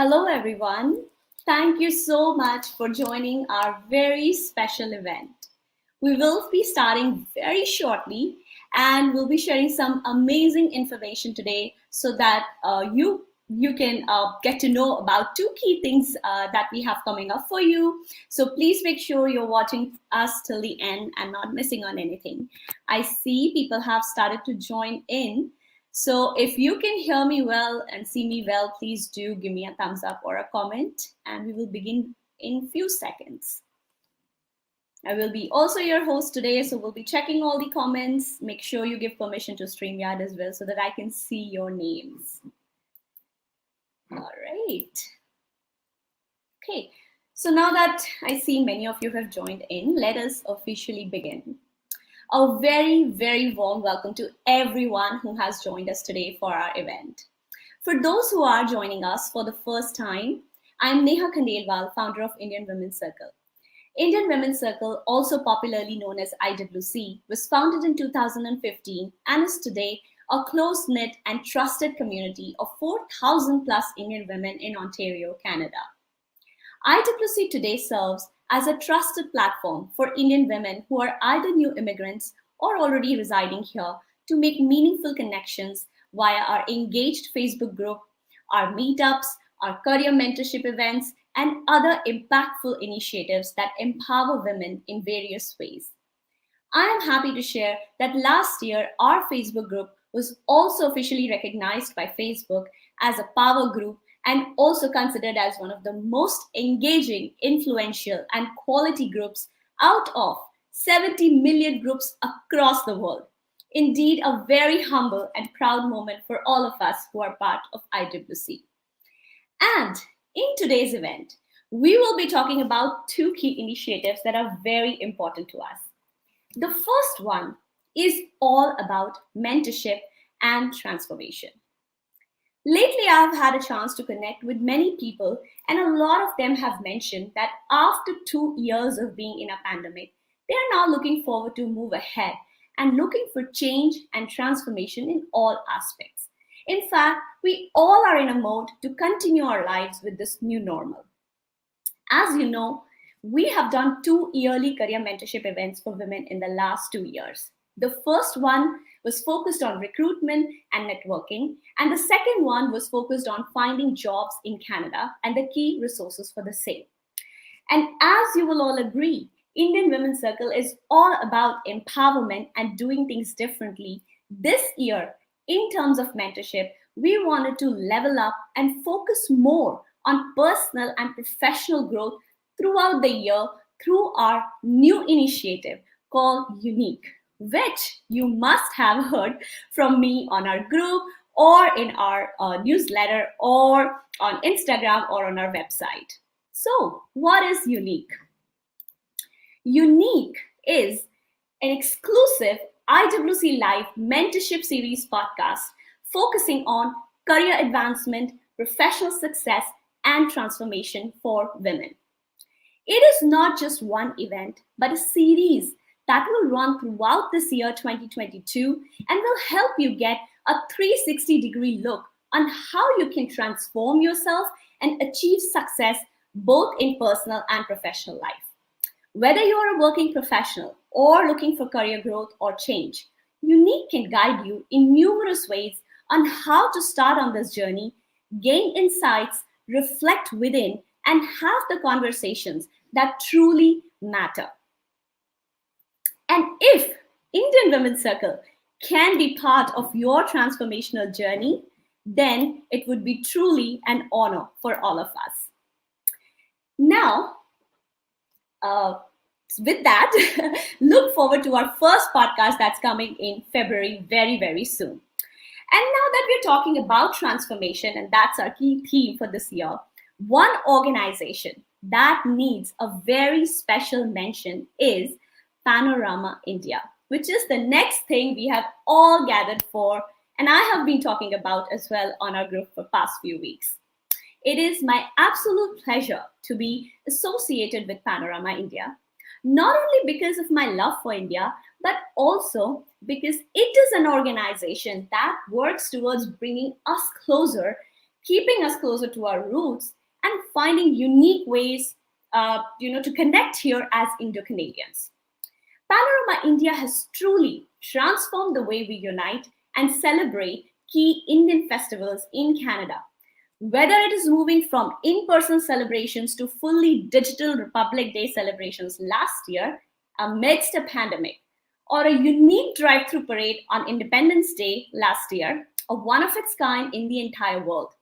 Hello, everyone. Thank you so much for joining our very special event. We will be starting very shortly and we'll be sharing some amazing information today so that you can get to know about two key things that we have coming up for you. So please make sure you're watching us till the end and not missing on anything. I see people have started to join in. So if you can hear me well and see me well, please do give me a thumbs up or a comment and we will begin in few seconds. I will be also your host today, so we'll be checking all the comments. Make sure you give permission to StreamYard as well so that I can see your names. All right. Okay, so now that I see many of you have joined in, let us officially begin. A very, very warm welcome to everyone who has joined us today for our event. For those who are joining us for the first time, I'm Neha Khandelwal, founder of Indian Women's Circle. Indian Women's Circle, also popularly known as IWC, was founded in 2015 and is today a close-knit and trusted community of 4,000 plus Indian women in Ontario, Canada. IWC today serves as a trusted platform for Indian women who are either new immigrants or already residing here to make meaningful connections via our engaged Facebook group, our meetups, our career mentorship events, and other impactful initiatives that empower women in various ways. I am happy to share that last year our Facebook group was also officially recognized by Facebook as a power group and also considered as one of the most engaging, influential, and quality groups out of 70 million groups across the world. Indeed, a very humble and proud moment for all of us who are part of IWC. And in today's event, we will be talking about two key initiatives that are very important to us. The first one is all about mentorship and transformation. Lately, I've had a chance to connect with many people, and a lot of them have mentioned that after 2 years of being in a pandemic, they are now looking forward to move ahead and looking for change and transformation in all aspects. In fact, we all are in a mode to continue our lives with this new normal. As you know, we have done 2 yearly career mentorship events for women in the last 2 years. The first one was focused on recruitment and networking, and the second one was focused on finding jobs in Canada and the key resources for the same. And as you will all agree, Indian Women's Circle is all about empowerment and doing things differently. This year, in terms of mentorship, we wanted to level up and focus more on personal and professional growth throughout the year through our new initiative called Unique, which you must have heard from me on our group or in our newsletter or on Instagram or on our website. So, what is Unique? Unique is an exclusive IWC Live mentorship series podcast focusing on career advancement, professional success, and transformation for women. It is not just one event, but a series that will run throughout this year 2022 and will help you get a 360-degree look on how you can transform yourself and achieve success both in personal and professional life. Whether you are a working professional or looking for career growth or change, Unique can guide you in numerous ways on how to start on this journey, gain insights, reflect within, and have the conversations that truly matter. And if Indian Women's Circle can be part of your transformational journey, then it would be truly an honor for all of us. Now, with that, look forward to our first podcast that's coming in February very, very soon. And now that we're talking about transformation, and that's our key theme for this year, one organization that needs a very special mention is Panorama India, which is the next thing we have all gathered for, and I have been talking about as well on our group for past few weeks. It is my absolute pleasure to be associated with Panorama India, not only because of my love for India, but also because it is an organization that works towards bringing us closer, keeping us closer to our roots and finding unique ways to connect here as Indo-Canadians. Panorama India has truly transformed the way we unite and celebrate key Indian festivals in Canada. Whether it is moving from in person celebrations to fully digital Republic Day celebrations last year amidst a pandemic, or a unique drive through parade on Independence Day last year, a one of its kind in the entire world,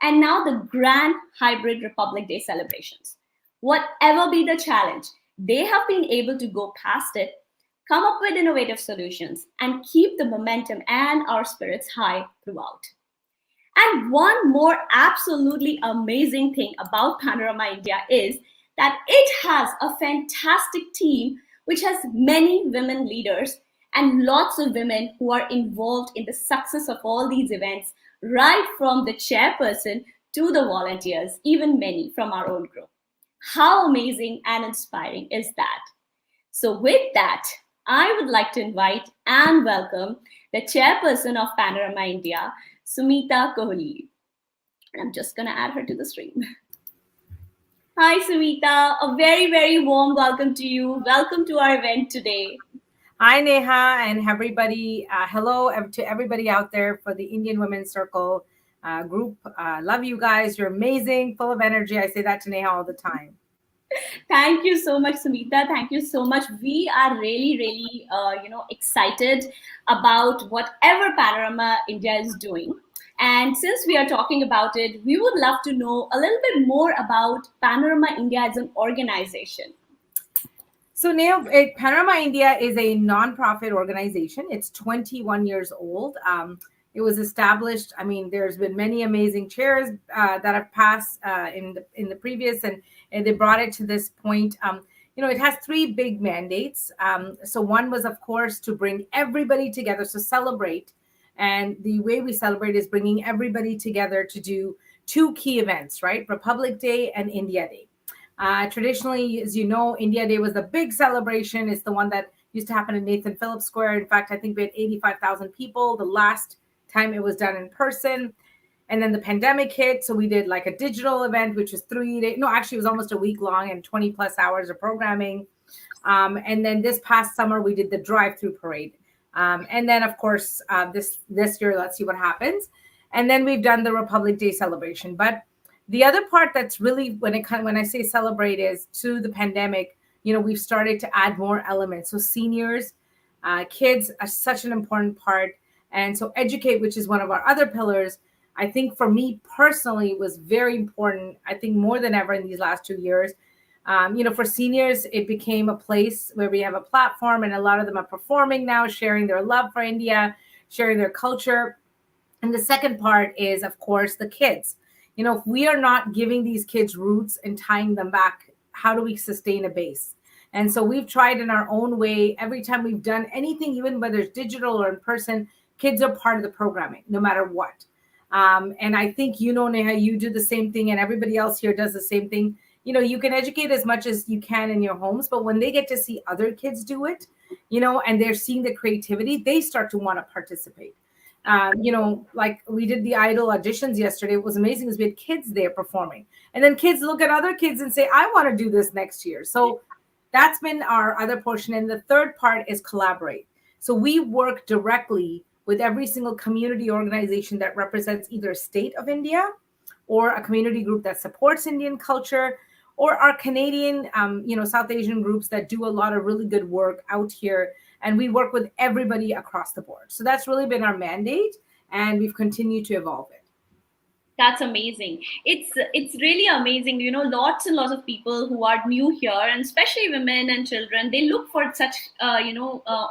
and now the grand hybrid Republic Day celebrations. Whatever be the challenge, they have been able to go past it, come up with innovative solutions, and keep the momentum and our spirits high throughout. And one more absolutely amazing thing about Panorama India is that it has a fantastic team which has many women leaders and lots of women who are involved in the success of all these events, right from the chairperson to the volunteers, even many from our own group. How amazing and inspiring is that? So, with that, I would like to invite and welcome the chairperson of Panorama India, Sumeeta Kohli. And I'm just going to add her to the stream. Hi, Sumeeta. A very, very warm welcome to you. Welcome to our event today. Hi, Neha, and everybody. Hello to everybody out there for the Indian Women's Circle group. Love you guys. You're amazing, full of energy. I say that to Neha all the time. Thank you so much, Sumeeta. Thank you so much. We are really, really, excited about whatever Panorama India is doing. And since we are talking about it, we would love to know a little bit more about Panorama India as an organization. So, Neha, Panorama India is a nonprofit organization. It's 21 years old. It was established. I mean, there's been many amazing chairs that have passed in the previous, and they brought it to this point. It has three big mandates. So one was, of course, to bring everybody together, so celebrate. And the way we celebrate is bringing everybody together to do two key events, right? Republic Day and India Day. Traditionally, as you know, India Day was the big celebration. It's the one that used to happen in Nathan Phillips Square. In fact, I think we had 85,000 people the last time it was done in person. And then the pandemic hit. So we did like a digital event, which was 3 days. No, actually, it was almost a week long and 20 plus hours of programming. And then this past summer, we did the drive-through parade. And then, of course, this year, let's see what happens. And then we've done the Republic Day celebration. But the other part that's really, when I say celebrate, is to the pandemic, we've started to add more elements. So seniors, kids are such an important part. And so educate, which is one of our other pillars, I think for me personally was very important. I think more than ever in these last 2 years. For seniors, it became a place where we have a platform, and a lot of them are performing now, sharing their love for India, sharing their culture. And the second part is, of course, the kids. If we are not giving these kids roots and tying them back, how do we sustain a base? And so we've tried in our own way. Every time we've done anything, even whether it's digital or in person, kids are part of the programming, no matter what. And I think, Neha, you do the same thing, and everybody else here does the same thing. You can educate as much as you can in your homes, but when they get to see other kids do it, and they're seeing the creativity, they start to want to participate. Like we did the Idol auditions yesterday. It was amazing because we had kids there performing. And then kids look at other kids and say, I want to do this next year. So that's been our other portion. And the third part is collaborate. So we work directly with every single community organization that represents either a state of India or a community group that supports Indian culture, or our Canadian, South Asian groups that do a lot of really good work out here. And we work with everybody across the board. So that's really been our mandate, and we've continued to evolve it. That's amazing. It's really amazing. Lots and lots of people who are new here, and especially women and children, they look for such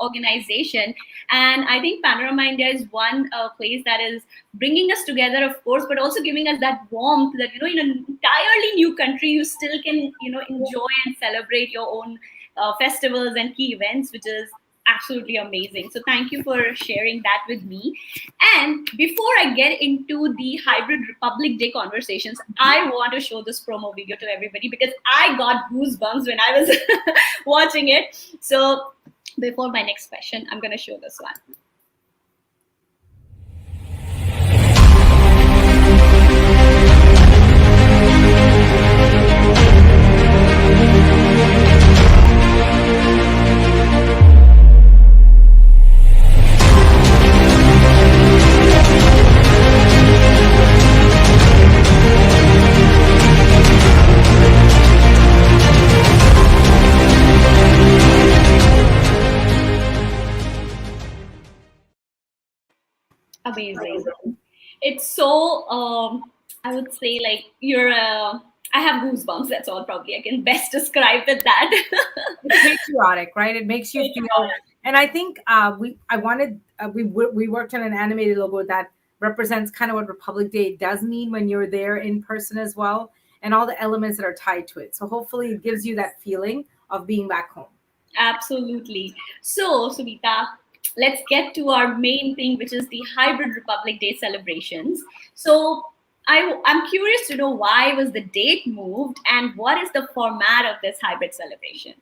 organization. And I think Panorama India is one place that is bringing us together, of course, but also giving us that warmth that in an entirely new country, you still can enjoy and celebrate your own festivals and key events, which is absolutely amazing. So thank you for sharing that with me. And before I get into the hybrid Republic Day conversations, I want to show this promo video to everybody because I got goosebumps when I was watching it. So before my next question, I'm going to show this one. Amazing. It's so, I would say, like, I have goosebumps. That's all probably I can best describe with that. It's patriotic, right? It makes you feel, and I think we worked on an animated logo that represents kind of what Republic Day does mean when you're there in person as well, and all the elements that are tied to it. So hopefully, it gives you that feeling of being back home. Absolutely. So, Sumita, let's get to our main thing, which is the hybrid Republic Day celebrations. So, I'm curious to know why was the date moved and what is the format of this hybrid celebration?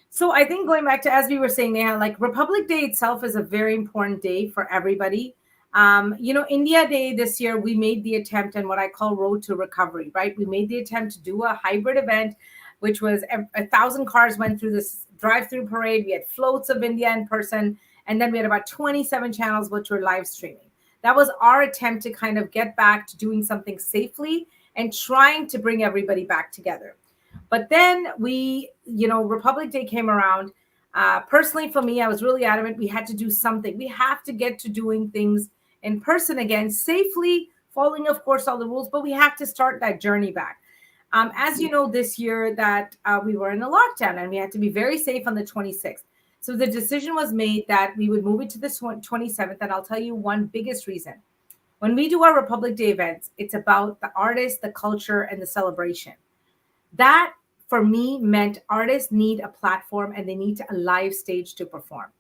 So I think going back to, as we were saying, Neha, like Republic Day itself is a very important day for everybody. India Day this year, we made the attempt and what I call road to recovery, right? We made the attempt to do a hybrid event, which was 1,000 cars went through this drive-through parade. We had floats of India in person, and then we had about 27 channels which were live streaming. That was our attempt to kind of get back to doing something safely and trying to bring everybody back together. But then Republic Day came around. Personally, for me, I was really adamant we had to do something. We have to get to doing things in person again, safely, following, of course, all the rules, but we have to start that journey back. As you know, this year that we were in a lockdown and we had to be very safe on the 26th. So the decision was made that we would move it to the 27th. And I'll tell you one biggest reason. When we do our Republic Day events, it's about the artist, the culture, and the celebration. That for me meant artists need a platform and they need a live stage to perform.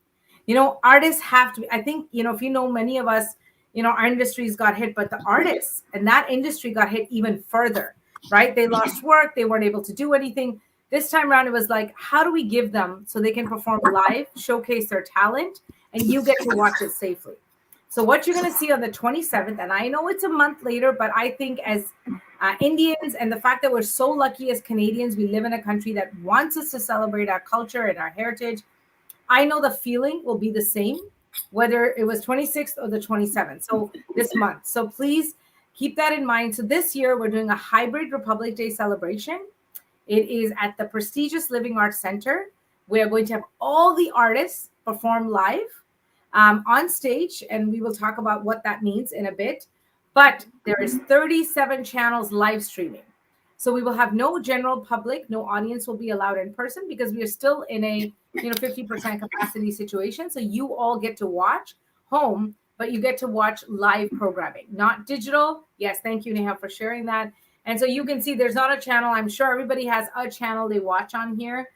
Artists have to, I think, if many of us, our industries got hit, but the artists and that industry got hit even further, right? They lost work, they weren't able to do anything. This time around, it was like, how do we give them so they can perform live, showcase their talent, and you get to watch it safely? So what you're going to see on the 27th, and I know it's a month later, but I think as Indians and the fact that we're so lucky as Canadians, we live in a country that wants us to celebrate our culture and our heritage. I know the feeling will be the same, whether it was 26th or the 27th. So this month. So please keep that in mind. So this year we're doing a hybrid Republic Day celebration. It is at the prestigious Living Arts Center. We are going to have all the artists perform live on stage, and we will talk about what that means in a bit. But there is 37 channels live streaming. So we will have no general public, no audience will be allowed in person because we are still in a 50% capacity situation. So you all get to watch home, but you get to watch live programming, not digital. Yes, thank you, Neha, for sharing that. And so you can see there's not a channel. I'm sure everybody has a channel they watch on here.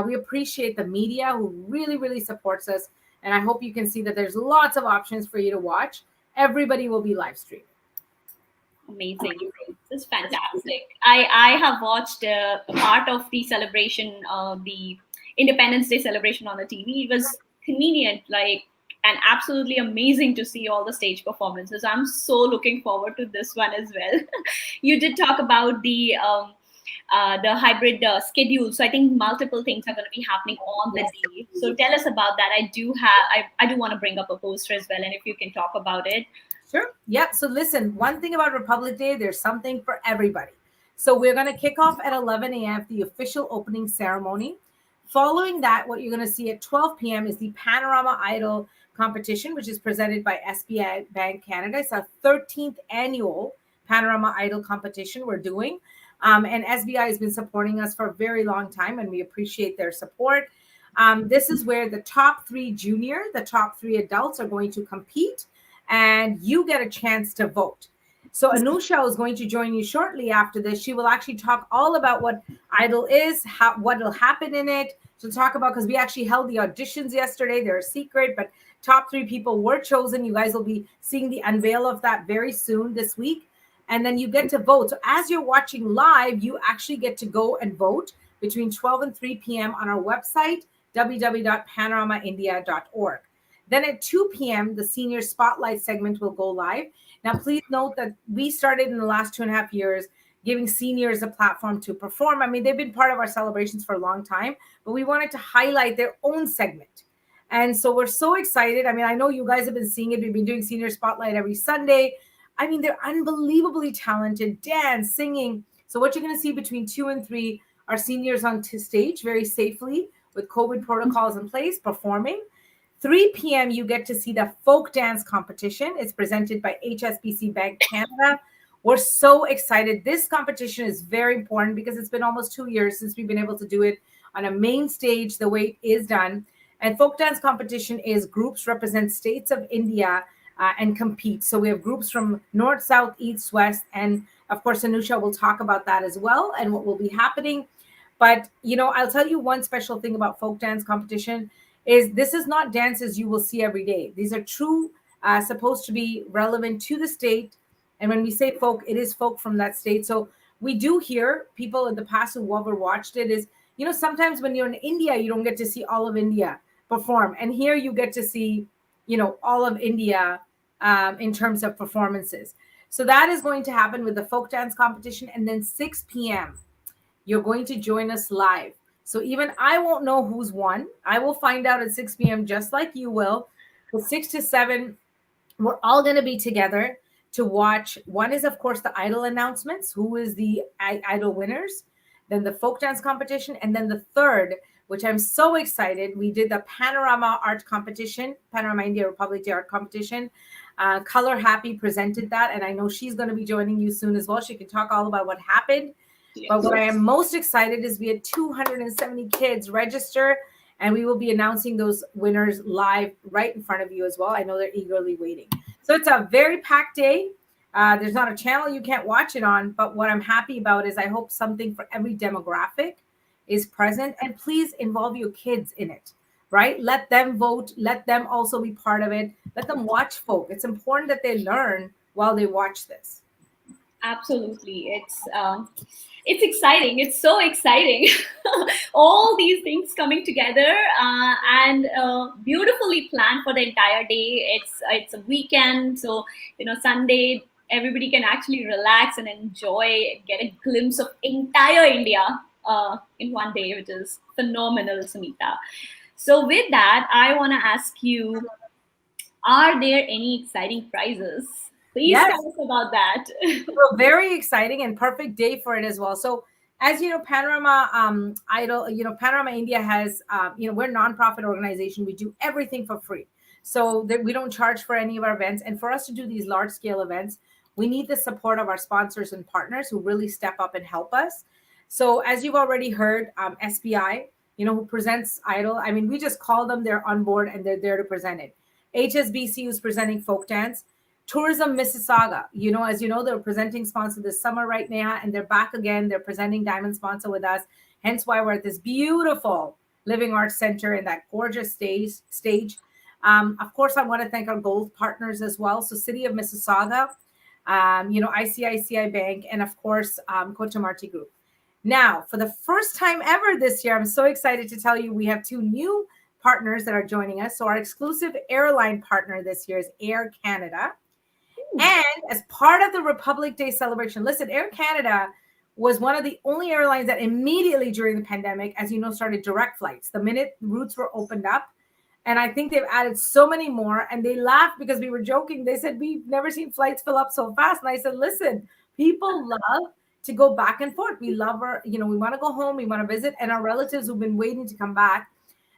We appreciate the media who really, really supports us. And I hope you can see that there's lots of options for you to watch. Everybody will be live streaming. Amazing. This is fantastic. I have watched a part of the celebration, the Independence Day celebration on the TV. It was convenient, like, and absolutely amazing to see all the stage performances. I'm so looking forward to this one as well. You did talk about the hybrid schedule. So I think multiple things are going to be happening on the day. So tell us about that. I do want to bring up a poster as well, and if you can talk about it. Sure. Yeah. So listen, one thing about Republic Day, there's something for everybody. So we're going to kick off at 11 a.m. the official opening ceremony. Following that, what you're going to see at 12 p.m. is the Panorama Idol competition, which is presented by SBI Bank Canada. It's our 13th annual Panorama Idol competition we're doing. And SBI has been supporting us for a very long time, and we appreciate their support. This is where the top 3 junior, the top 3 adults are going to compete, and you get a chance to vote. So Anusha is going to join you shortly after this. She will actually talk all about what Idol is, what will happen in it. She'll talk about, because we actually held the auditions yesterday. They're a secret, but top 3 people were chosen. You guys will be seeing the unveil of that very soon this week. And then you get to vote. So as you're watching live, you actually get to go and vote between 12 and 3 p.m. on our website, www.panoramaindia.org. Then at 2 p.m., the senior spotlight segment will go live. Now, please note that we started in the last 2.5 years giving seniors a platform to perform. I mean, they've been part of our celebrations for a long time, but we wanted to highlight their own segment. And so we're so excited. I mean, I know you guys have been seeing it. We've been doing senior spotlight every Sunday. I mean, they're unbelievably talented, dance, singing. So what you're going to see between 2 and 3 are seniors on stage very safely with COVID protocols in place, performing. 3 p.m., you get to see the folk dance competition. It's presented by HSBC Bank Canada. We're so excited. This competition is very important because it's been almost 2 years since we've been able to do it on a main stage the way it is done. And folk dance competition is groups represent states of India and compete. So we have groups from north, south, east, west, and of course, Anusha will talk about that as well and what will be happening. But I'll tell you one special thing about folk dance competition is this is not dances you will see every day. These are true, supposed to be relevant to the state. And when we say folk, it is folk from that state. So we do hear people in the past who ever watched it is, sometimes when you're in India, you don't get to see all of India perform. And here you get to see, all of India in terms of performances. So that is going to happen with the folk dance competition. And then 6 p.m., you're going to join us live. So even I won't know who's won. I will find out at 6 p.m. just like you will. From 6 to 7, we're all going to be together to watch. One is, of course, the Idol announcements. Who is the Idol winners? Then the folk dance competition. And then the third, which I'm so excited, we did the Panorama art competition, Panorama India Republic Day art competition. Color Happy presented that. And I know she's going to be joining you soon as well. She can talk all about what happened. But what I am most excited is we had 270 kids register, and we will be announcing those winners live right in front of you as well. I know they're eagerly waiting. So it's a very packed day. There's not a channel you can't watch it on, but what I'm happy about is I hope something for every demographic is present, and please involve your kids in it, right? Let them vote. Let them also be part of it. Let them watch folk. It's important that they learn while they watch this. Absolutely. It's exciting. It's so exciting. All these things coming together and beautifully planned for the entire day. It's a weekend, so Sunday everybody can actually relax and enjoy, get a glimpse of entire India in one day, which is phenomenal, Sumeeta. So with that, I want to ask you: are there any exciting prizes? Please Yes. tell us about that. So very exciting and perfect day for it as well. So as you know, Panorama Idol, Panorama India has, we're a nonprofit organization. We do everything for free. So that we don't charge for any of our events. And for us to do these large scale events, we need the support of our sponsors and partners who really step up and help us. So as you've already heard, SBI, who presents Idol, I mean, we just call them, they're on board and they're there to present it. HSBC, who's presenting folk dance. Tourism Mississauga, as you know, they're presenting sponsor this summer right now, and they're back again. They're presenting diamond sponsor with us. Hence why we're at this beautiful Living Arts Center in that gorgeous stage. Of course, I want to thank our gold partners as well. So City of Mississauga, ICICI Bank, and of course, Kochamarti Group. Now, for the first time ever this year, I'm so excited to tell you we have 2 new partners that are joining us. So our exclusive airline partner this year is Air Canada. And as part of the Republic Day celebration, listen, Air Canada was one of the only airlines that immediately during the pandemic, as you know, started direct flights the minute routes were opened up. And I think they've added so many more. And they laughed because we were joking. They said, we've never seen flights fill up so fast. And I said, listen, people love to go back and forth. We love we want to go home. We want to visit. And our relatives who've been waiting to come back.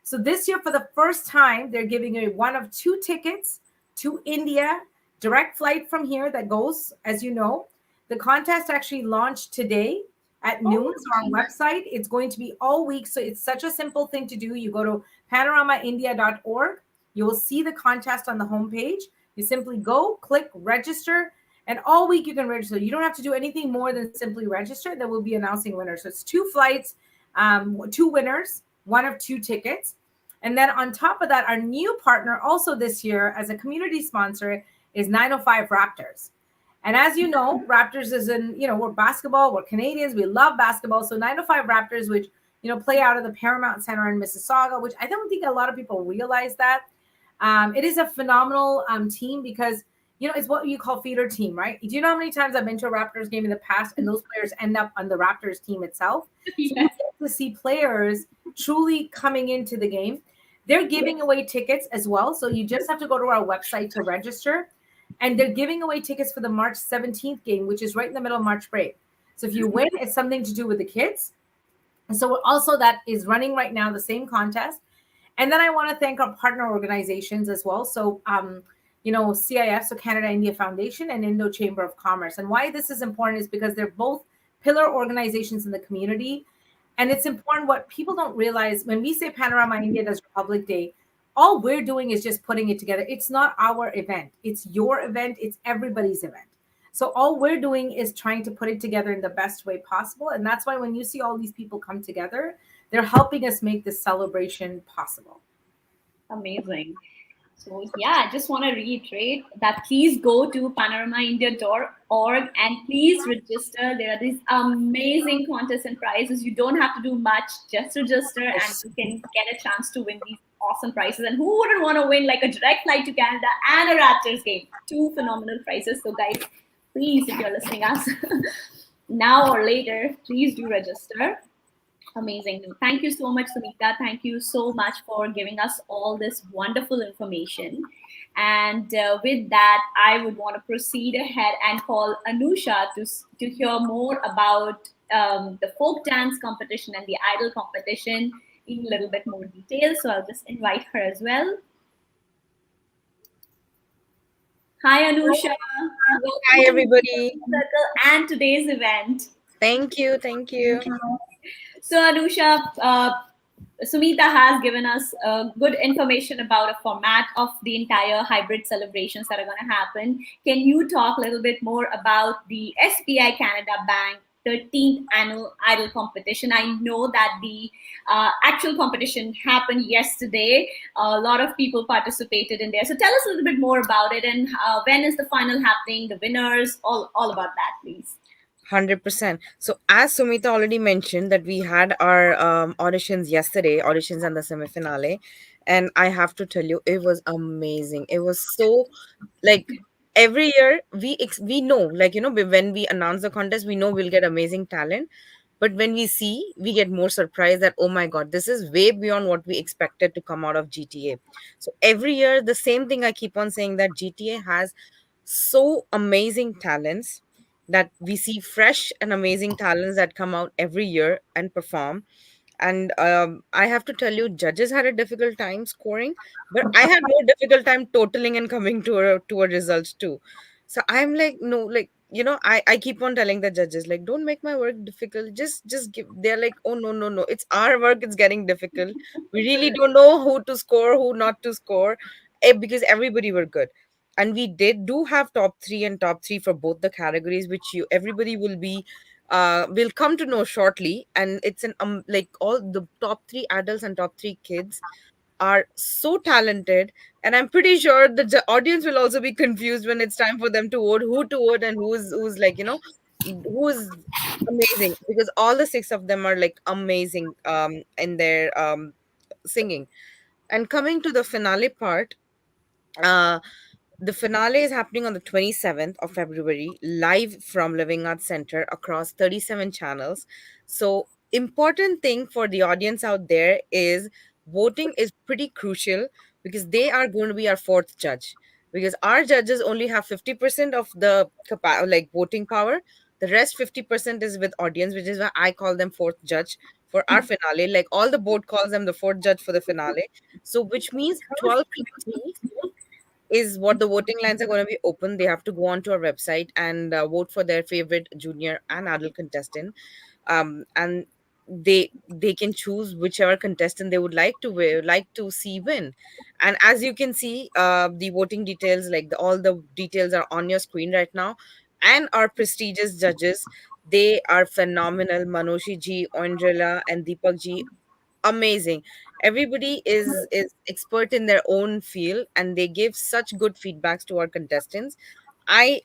So this year, for the first time, they're giving away 1 of 2 tickets to India. Direct flight from here that goes, as you know. The contest actually launched today at noon. So our website, it's going to be all week. So it's such a simple thing to do. You go to panoramaindia.org. You will see the contest on the homepage. You simply go, click, register, and all week you can register. You don't have to do anything more than simply register. Then we'll be announcing winners. So it's 2 flights, 2 winners, 1 of 2 tickets. And then on top of that, our new partner also this year as a community sponsor is 905 Raptors. And as you know, Raptors is we're basketball, we're Canadians, we love basketball. So 905 Raptors, which, play out of the Paramount Center in Mississauga, which I don't think a lot of people realize that. It is a phenomenal team because, it's what you call feeder team, right? Do you know how many times I've been to a Raptors game in the past and those players end up on the Raptors team itself? Yes. So you get to see players truly coming into the game. They're giving away tickets as well. So you just have to go to our website to register. And they're giving away tickets for the March 17th game, which is right in the middle of March break. So if you win, it's something to do with the kids. And so also that is running right now, the same contest. And then I want to thank our partner organizations as well. So, CIF, so Canada India Foundation, and Indo Chamber of Commerce. And why this is important is because they're both pillar organizations in the community. And it's important, what people don't realize when we say Panorama India does Republic Day, all we're doing is just putting it together. It's not our event, it's your event, it's everybody's event. So all we're doing is trying to put it together in the best way possible. And that's why when you see all these people come together, they're helping us make this celebration possible. Amazing. So yeah, I just want to reiterate that please go to panoramaindia.org and please register. There are these amazing contests and prizes. You don't have to do much, just register and Yes. you can get a chance to win these awesome prizes. And who wouldn't want to win like a direct flight to Canada and a Raptors game? Two phenomenal prizes. So guys, please, if you're listening us now or later, please do register. Amazing. Thank you so much, Sumeeta. Thank you so much for giving us all this wonderful information. And with that, I would want to proceed ahead and call Anusha to hear more about the folk dance competition and the idol competition in a little bit more detail. So I'll just invite her as well. Hi, Anusha. Hi, Welcome to everybody. Circle and today's event. Thank you. Thank you. So, Anusha, Sumeeta has given us good information about a format of the entire hybrid celebrations that are going to happen. Can you talk a little bit more about the SBI Canada Bank 13th annual idol competition? I know that the actual competition happened yesterday. A lot of people participated in there. So tell us a little bit more about it and when is the final happening, the winners, all about that, please. 100%. So, as Sumita already mentioned, that we had our auditions yesterday, auditions and the semi-finale, and I have to tell you, it was amazing. It was so, like, every year we know, like, when we announce the contest, we know we'll get amazing talent. But when we see, we get more surprised that, oh my God, this is way beyond what we expected to come out of GTA. So every year, the same thing I keep on saying, that GTA has so amazing talents, that we see fresh and amazing talents that come out every year and perform. And I have to tell you, judges had a difficult time scoring, but I had no difficult time totaling and coming to a result too. So I'm like, no, like, I keep on telling the judges, like, don't make my work difficult, just give. They're like, oh, no, no, no, it's our work, it's getting difficult. We really don't know who to score, who not to score, because everybody were good. And we did do have top three and top three for both the categories, which you everybody will come to know shortly. And it's an like, all the top three adults and top three kids are so talented, and I'm pretty sure the audience will also be confused when it's time for them to vote, who to vote, and who's like, who's amazing, because all the six of them are like amazing in their singing. And coming to the finale part, uh the finale is happening on the 27th of February, live from Living Arts Center across 37 channels. So, important thing for the audience out there is voting is pretty crucial, because they are going to be our fourth judge. Because our judges only have 50% of the like voting power. The rest 50% is with audience, which is why I call them fourth judge for our finale. Like, all the board calls them the fourth judge for the finale. So, which means 12 to 3 is what the voting lines are going to be open. They have to go onto our website and vote for their favorite junior and adult contestant. And they can choose whichever contestant they would like to see win. And as you can see, the voting details, like all the details are on your screen right now. And our prestigious judges, they are phenomenal. Manoshi ji, Andrela, and Deepak ji, amazing. Everybody is expert in their own field, and they give such good feedbacks to our contestants. I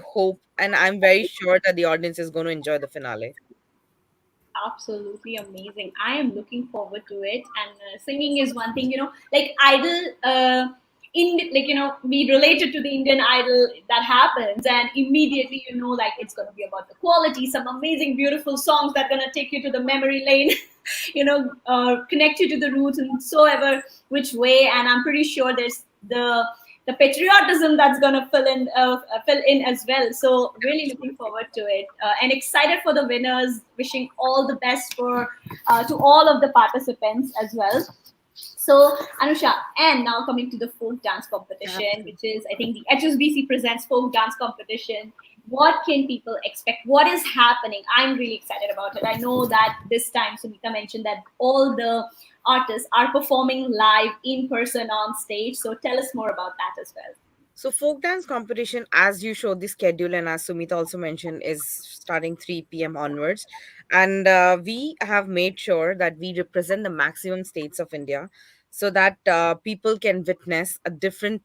hope, and I'm very sure that the audience is going to enjoy the finale. Absolutely amazing. I am looking forward to it. And singing is one thing, like Idol, in like we related to the Indian Idol that happens, and immediately like it's going to be about the quality, some amazing, beautiful songs that going to take you to the memory lane, connect you to the roots in so ever which way. And I'm pretty sure there's the patriotism that's going to fill in as well. So really looking forward to it and excited for the winners. Wishing all the best for to all of the participants as well. So, Anusha, and now coming to the folk dance competition, Absolutely. which is, I think, the HSBC presents folk dance competition. What can people expect? What is happening? I'm really excited about it. I know that this time, Sumeeta mentioned that all the artists are performing live in person on stage. So, tell us more about that as well. So folk dance competition, as you showed the schedule and as Sumita also mentioned, is starting 3 p.m. onwards. And we have made sure that we represent the maximum states of India so that people can witness a different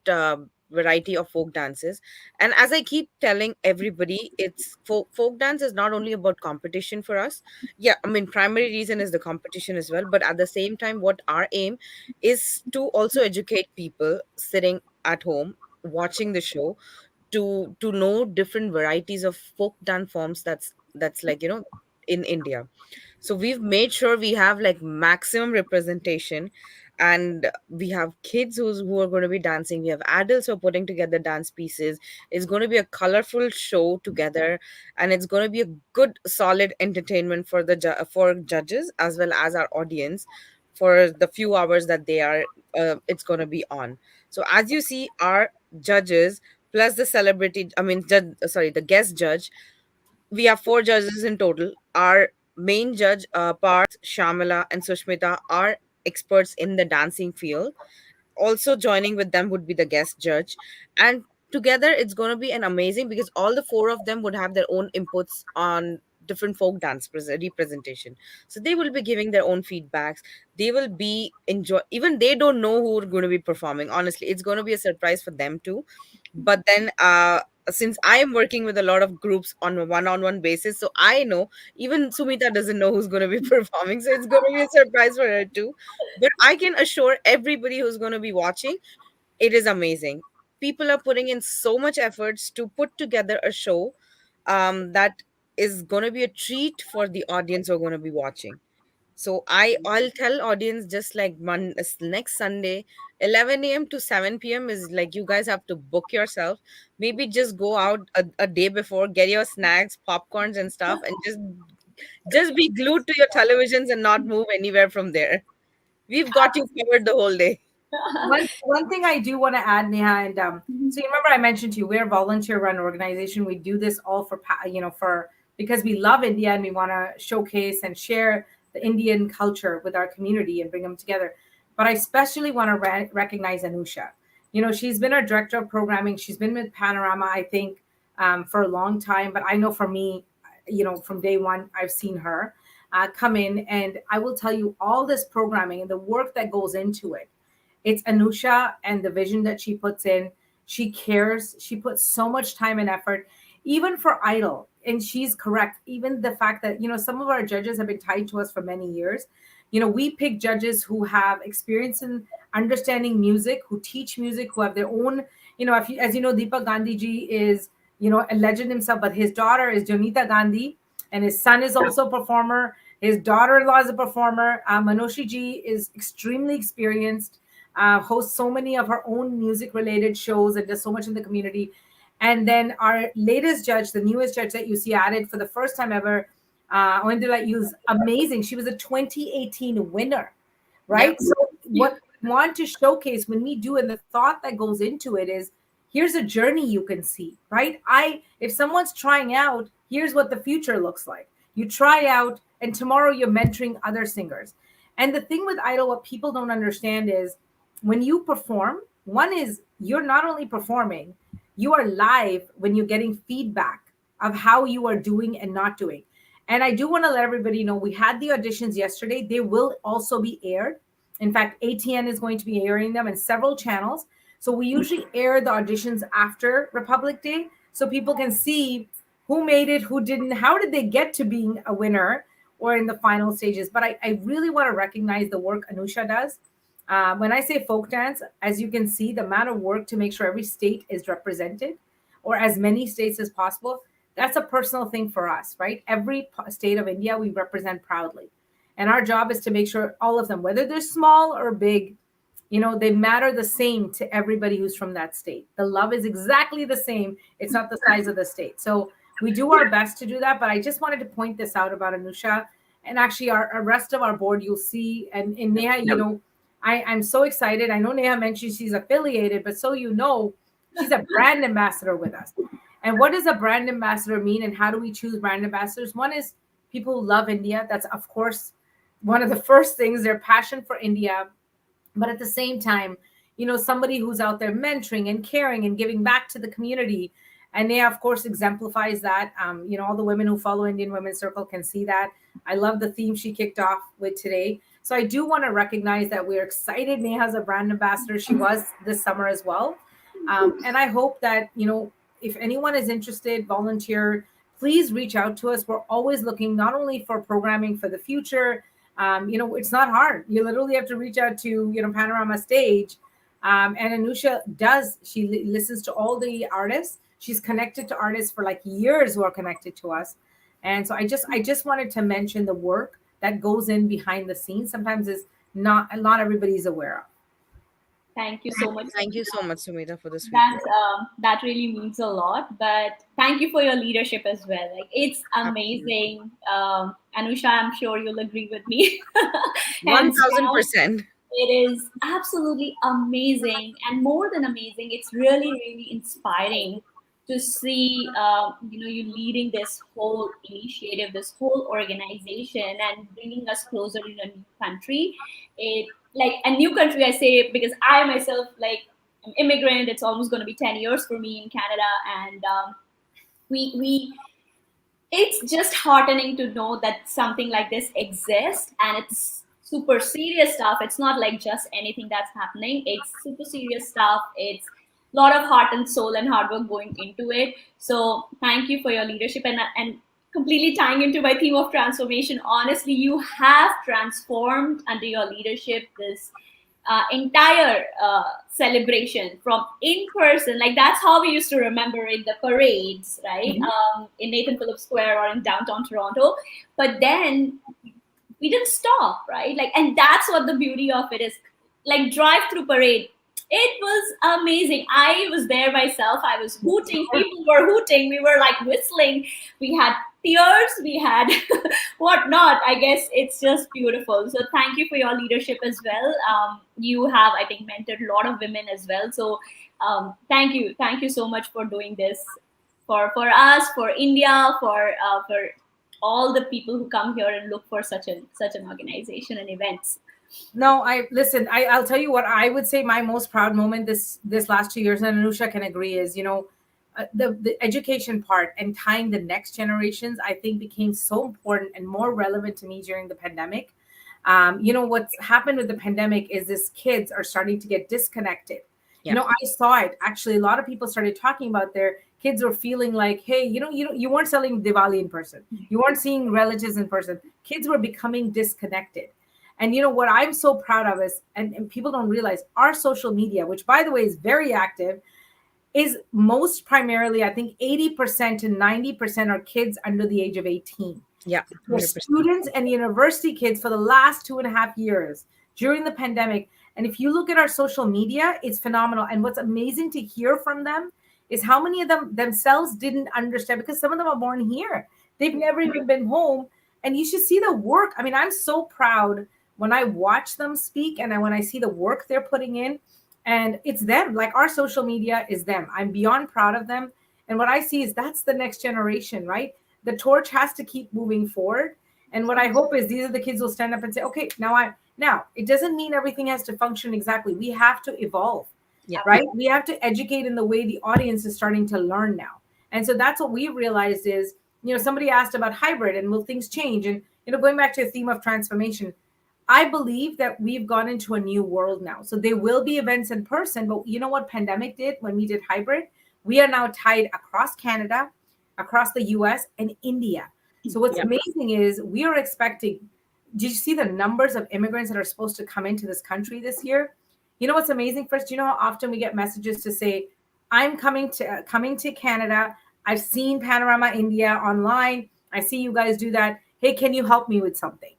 variety of folk dances. And as I keep telling everybody, it's folk dance is not only about competition for us. Yeah, I mean, primary reason is the competition as well. But at the same time, what our aim is to also educate people sitting at home watching the show to know different varieties of folk dance forms that's like in India. So we've made sure we have like maximum representation, and we have kids who are going to be dancing, we have adults who are putting together dance pieces. It's going to be a colorful show together, and it's going to be a good solid entertainment for the for judges as well as our audience for the few hours that they are it's going to be on. So as you see, our judges plus the celebrity, I mean sorry, the guest judge, we have four judges in total. Our main judge, Parth, Shamila, and Sushmita, are experts in the dancing field. Also joining with them would be the guest judge, and together it's going to be an amazing, because all the four of them would have their own inputs on different folk dance representation. So they will be giving their own feedbacks. They will be enjoy, even they don't know who are going to be performing. Honestly, it's going to be a surprise for them too. But then since I am working with a lot of groups on a one-on-one basis, so I know even Sumita doesn't know who's going to be performing, so it's going to be a surprise for her too. But I can assure everybody who's going to be watching, it is amazing. People are putting in so much efforts to put together a show that is going to be a treat for the audience who are going to be watching. So I'll tell audience, just like next Sunday, 11 a.m. to 7 p.m. is like, you guys have to book yourself. Maybe just go out a day before, get your snacks, popcorns and stuff, and just be glued to your televisions and not move anywhere from there. We've got you covered the whole day. One thing I do want to add, Neha, and so you remember I mentioned to you, we're a volunteer run organization. We do this all for for because we love India and we want to showcase and share the Indian culture with our community and bring them together. But I especially want to recognize Anusha. She's been our director of programming. She's been with Panorama, I think, for a long time. But I know for me, from day one, I've seen her come in, and I will tell you all this programming and the work that goes into it. It's Anusha and the vision that she puts in. She cares. She puts so much time and effort, even for Idol. And she's correct. Even the fact that, some of our judges have been tied to us for many years. We pick judges who have experience in understanding music, who teach music, who have their own, if you, as you know, Deepak Gandhi ji is, a legend himself, but his daughter is Jonita Gandhi, and his son is also a performer. His daughter-in-law is a performer. Manoshi ji is extremely experienced, hosts so many of her own music related shows and does so much in the community. And then our latest judge, the newest judge that you see added for the first time ever, Oindula, is amazing. She was a 2018 winner, Yep. right? So what we want to showcase when we do, and the thought that goes into it is, here's a journey you can see, right? If someone's trying out, here's what the future looks like. You try out, and tomorrow you're mentoring other singers. And the thing with Idol, what people don't understand is, when you perform, one is you're not only performing, you are live when you're getting feedback of how you are doing and not doing. And I do want to let everybody know, we had the auditions yesterday. They will also be aired. In fact, ATN is going to be airing them in several channels. So we usually air the auditions after Republic Day so people can see who made it, who didn't, how did they get to being a winner or in the final stages. But I really want to recognize the work Anusha does. When I say folk dance, as you can see, the amount of work to make sure every state is represented, or as many states as possible, that's a personal thing for us, right? Every state of India we represent proudly. And our job is to make sure all of them, whether they're small or big, they matter the same to everybody who's from that state. The love is exactly the same. It's not the size of the state. So we do our best to do that. But I just wanted to point this out about Anusha. And actually, our rest of our board, you'll see, and in Neha, I'm so excited. I know Neha mentioned she's affiliated, but so you know, she's a brand ambassador with us. And what does a brand ambassador mean, and how do we choose brand ambassadors? One is people who love India. That's, of course, one of the first things, their passion for India. But at the same time, somebody who's out there mentoring and caring and giving back to the community. And Neha, of course, exemplifies that. All the women who follow Indian Women's Circle can see that. I love the theme she kicked off with today. So I do want to recognize that we're excited. Neha's a brand ambassador. She was this summer as well. And I hope that, if anyone is interested, volunteer, please reach out to us. We're always looking not only for programming for the future. It's not hard. You literally have to reach out to, Panorama Stage. And Anusha she listens to all the artists. She's connected to artists for like years who are connected to us. And so I just wanted to mention the work that goes in behind the scenes. Sometimes is not everybody's aware of. Thank you so much. Thank you so much, Sumeeta, for the sweet That word. that really means a lot. But thank you for your leadership as well. Like it's Absolutely. amazing. Anusha, I'm sure you'll agree with me. Hands down, 1000%. it is absolutely amazing, and more than amazing, it's really, really inspiring to see you leading this whole initiative, this whole organization, and bringing us closer in a new country. It like a new country, I say, because I myself like am immigrant. It's almost going to be 10 years for me in Canada, and we it's just heartening to know that something like this exists, and it's super serious stuff. It's not like just anything that's happening. It's super serious stuff. It's a lot of heart and soul and hard work going into it. So thank you for your leadership, and completely tying into my theme of transformation. Honestly, you have transformed under your leadership this entire celebration from in person. Like that's how we used to remember it, the parades, right? Mhm. In Nathan Phillips Square or in downtown Toronto. But then we didn't stop, right? Like, and that's what the beauty of it is. Like drive through parade. It was amazing. I was there myself. I was hooting. People were hooting. We were like whistling. We had tears. We had whatnot. I guess it's just beautiful. So thank you for your leadership as well. You have, I think, mentored a lot of women as well. So thank you so much for doing this for us, for India, for all the people who come here and look for such an organization and events. No, I listen. I'll tell you what I would say. My most proud moment this last 2 years, and Anusha can agree, is the education part and tying the next generations. I think became so important and more relevant to me during the pandemic. What's happened with the pandemic is this kids are starting to get disconnected. Yeah. I saw it actually. A lot of people started talking about their kids were feeling like, hey, you weren't selling Diwali in person, you weren't seeing relatives in person. Kids were becoming disconnected. And what I'm so proud of is, and people don't realize, our social media, which by the way is very active, is most primarily, I think 80% to 90% are kids under the age of 18. Yeah. They're 100%. students and university kids for the last 2.5 years during the pandemic. And if you look at our social media, it's phenomenal. And what's amazing to hear from them is how many of them themselves didn't understand, because some of them are born here. They've never even been home. And you should see the work. I mean, I'm so proud when I watch them speak, and when I see the work they're putting in. And it's them. Like, our social media is them. I'm beyond proud of them. And what I see is that's the next generation, right? The torch has to keep moving forward. And what I hope is these are the kids who will stand up and say, okay, now it doesn't mean everything has to function exactly. We have to evolve, Yeah. right? We have to educate in the way the audience is starting to learn now. And so that's what we realized is, somebody asked about hybrid and will things change? And, going back to the theme of transformation, I believe that we've gone into a new world now. So there will be events in person, but you know what pandemic did when we did hybrid? We are now tied across Canada, across the US, and India. So what's Yeah. amazing is we are expecting, did you see the numbers of immigrants that are supposed to come into this country this year? You know what's amazing? First, you know how often we get messages to say, I'm coming to Canada. I've seen Panorama India online. I see you guys do that. Hey, can you help me with something?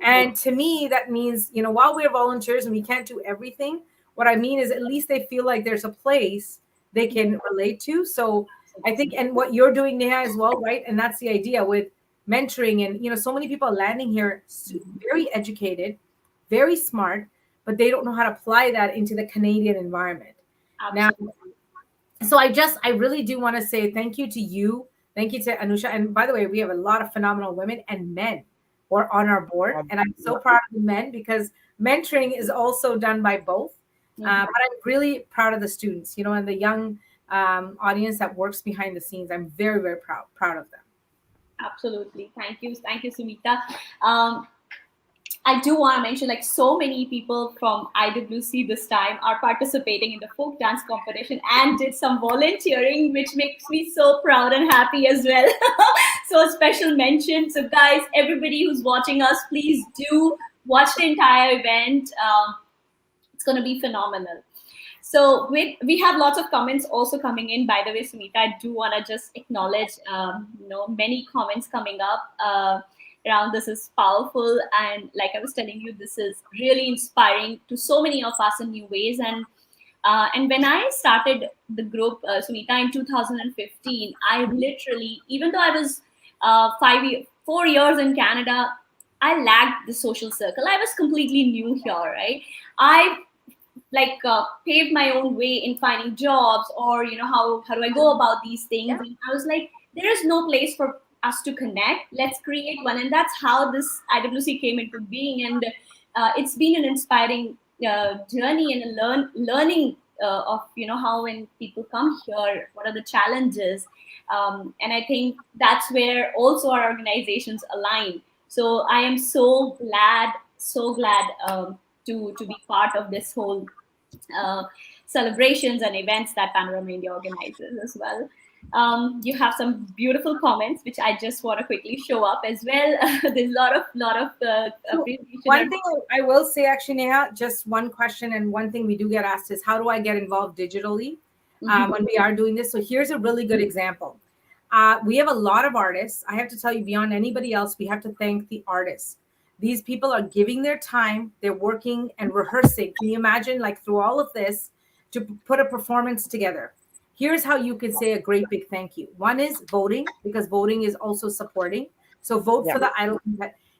And to me, that means, while we're volunteers and we can't do everything, what I mean is at least they feel like there's a place they can relate to. So I think, and what you're doing, Neha, as well, right? And that's the idea with mentoring. And, so many people are landing here very educated, very smart, but they don't know how to apply that into the Canadian environment. Now, Absolutely. so I really do want to say thank you to you. Thank you to Anusha. And by the way, we have a lot of phenomenal women and men who are on our board. And I'm so proud of the men because mentoring is also done by both. Mhm. But I'm really proud of the students, you know, and the young audience that works behind the scenes. I'm very, very proud of them. Absolutely. Thank you, Sumita. Um, I do want to mention like so many people from IWC this time are participating in the folk dance competition and did some volunteering, which makes me so proud and happy as well. So a special mention. So guys, everybody who's watching us, please do watch the entire event. It's going to be phenomenal. So we have lots of comments also coming in. By the way, Sumeeta, I do want to just acknowledge, many comments coming up around this is powerful. And like I was telling you, this is really inspiring to so many of us in new ways. And when I started the group, Sumeeta, in 2015, I literally, even though I was 4 years in Canada, I lacked the social circle. I was completely new here, right? I paved my own way in finding jobs, or how do I go about these things. And I was like, there is no place for us to connect, let's create one. And that's how this IWC came into being. And it's been an inspiring journey and a learning of how when people come here, what are the challenges. And I think that's where also our organizations align. So I am so glad to be part of this whole uh, celebrations and events that Panorama India organizes as well. You have some beautiful comments, which I just want to quickly show up as well. There's a lot of So appreciation. one thing I will say, actually, Neha, just one question, and one thing we do get asked is, how do I get involved digitally Mhm. when we are doing this? So here's a really good example. We have a lot of artists. I have to tell you, beyond anybody else, we have to thank the artists. These people are giving their time, they're working and rehearsing. Can you imagine, like, through all of this, to put a performance together? Here's how you could say a great big thank you. One is voting, because voting is also supporting. So vote Yeah. for the idol.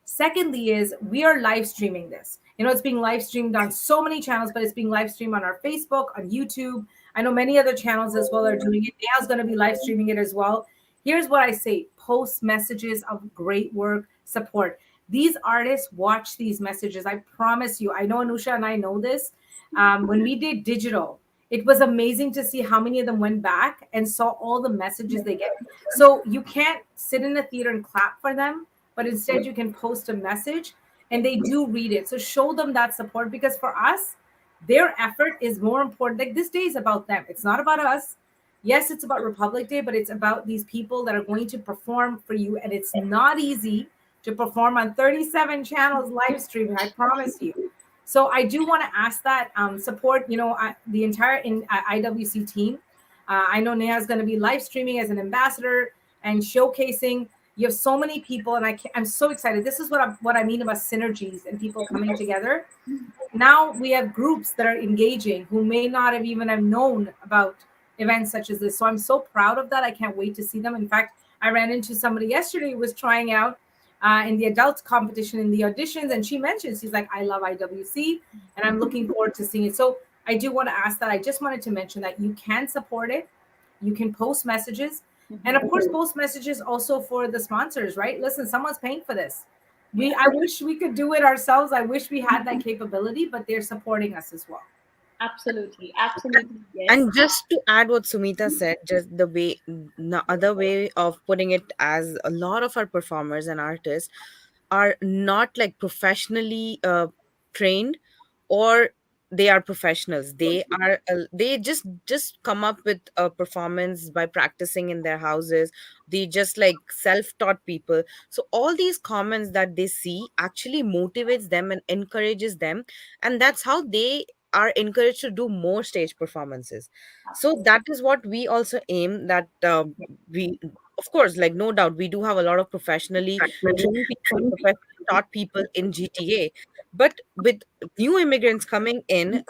Secondly, is we are live streaming this. You know, it's being live streamed on so many channels, but it's being live streamed on our Facebook, on YouTube. I know many other channels as well are doing it. Neha's going to be live streaming it as well. Here's what I say: post messages of great work, support. These artists watch these messages. I promise you. I know Anusha and I know this. When we did digital, it was amazing to see how many of them went back and saw all the messages they get. So you can't sit in a theater and clap for them, but instead you can post a message and they do read it. So show them that support, because for us, their effort is more important. Like, this day is about them, it's not about us. Yes, it's about Republic Day, but it's about these people that are going to perform for you. And it's not easy to perform on 37 channels live streaming, I promise you. So I do want to ask that support, the entire IWC team. I know Neha is going to be live streaming as an ambassador and showcasing. You have so many people, and I'm so excited. This is what I mean about synergies and people coming together. Now we have groups that are engaging who may not have even have known about events such as this. So I'm so proud of that. I can't wait to see them. In fact, I ran into somebody yesterday who was trying out in the adult competition in the auditions, and she mentioned, she's like, I love IWC and I'm looking forward to seeing it. So I do want to ask that. I just wanted to mention that you can support it. You can post messages, and of course post messages also for the sponsors, right? Listen, someone's paying for this. Yeah, I wish we could do it ourselves. I wish we had that capability, but they're supporting us as well. absolutely, absolutely, yes. And just to add what Sumita said, just the other way of putting it, as a lot of our performers and artists are not like professionally trained, or they are professionals. They just come up with a performance by practicing in their houses. They just like self-taught people. So all these comments that they see actually motivates them and encourages them, and that's how they are encouraged to do more stage performances. So Absolutely. that is what we also aim, that we, of course, like, no doubt, we do have a lot of professionally trained people, professionally taught people in GTA. But with new immigrants coming in,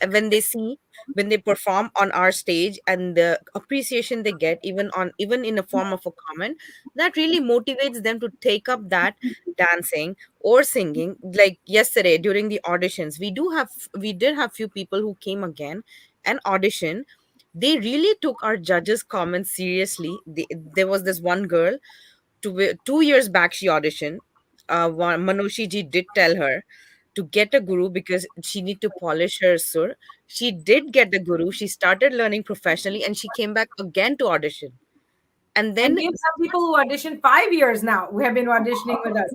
when they see, when they perform on our stage, and the appreciation they get, even in a form of a comment, that really motivates them to take up that dancing or singing. Like yesterday during the auditions, we did have few people who came again and audition. They really took our judges comments seriously. There was this one girl, 2 years back she auditioned. Manoshi ji did tell her to get a guru because she need to polish her sur. She did get the guru. She started learning professionally, and she came back again to audition. And And then we have some people who auditioned 5 years now who have been auditioning with us.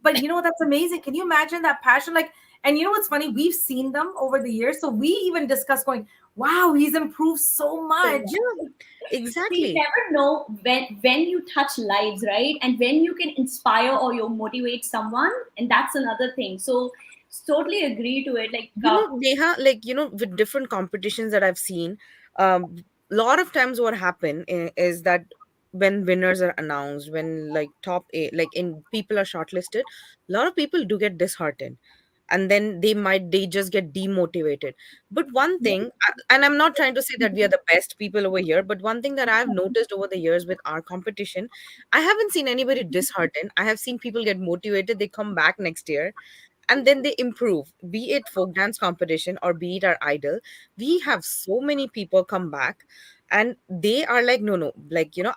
But you know, that's amazing. Can you imagine that passion? Like, and you know what's funny? We've seen them over the years, so we even discuss going, "Wow, he's improved so much." yeah, So you exactly. never know when you touch lives, right? And when you can inspire or you motivate someone, and that's another thing. So totally agree to it. Like, Neha, with different competitions that I've seen, lot of times what happen is that when winners are announced, when like top eight, like in people are shortlisted, a lot of people do get disheartened, and then they just get demotivated. But one thing, and I'm not trying to say that we are the best people over here, but one thing that I've noticed over the years with our competition, I haven't seen anybody disheartened. I have seen people get motivated, they come back next year, and then they improve, be it folk dance competition or be it our idol. We have so many people come back, and they are like, no, no,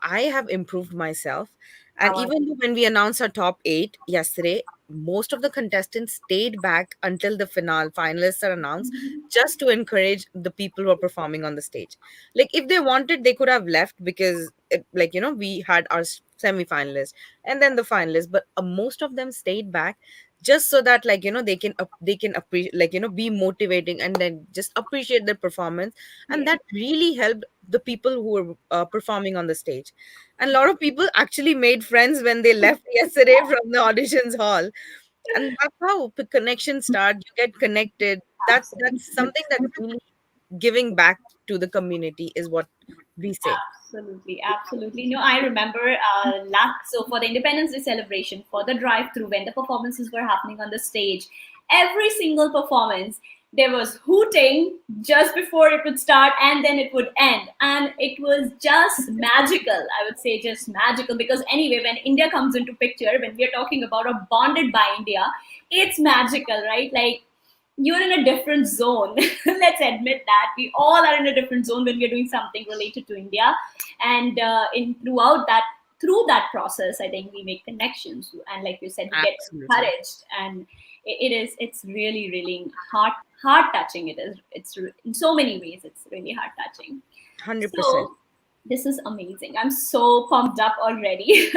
I have improved myself. And Our even though when we announced our top 8 yesterday, most of the contestants stayed back until the finalists are announced, just to encourage the people who are performing on the stage. Like if they wanted, they could have left, because we had our semi-finalists and then the finalists, but most of them stayed back, just so that they can appreciate, be motivating, and then just appreciate their performance. And yeah, that really helped the people who were performing on the stage. And a lot of people actually made friends when they left yesterday from the auditions hall. And that's how the connections start. You get connected. That's something that's really giving back to the community, is what we say. absolutely, absolutely. No, I remember so for the Independence Day celebration, for the drive-through, when the performances were happening on the stage, every single performance there was hooting just before it would start, and then it would end, and it was just magical. I would say just magical, because anyway, when India comes into picture, when we are talking about a bonded by India, it's magical, right? Like, you're in a different zone. Let's admit that we all are in a different zone when we're doing something related to India, and in through that process, I think we make connections, and like you said, we get Absolutely. encouraged, and it's really really heart touching. It's in so many ways it's really heart touching. 100%. So this is amazing. I'm so pumped up already.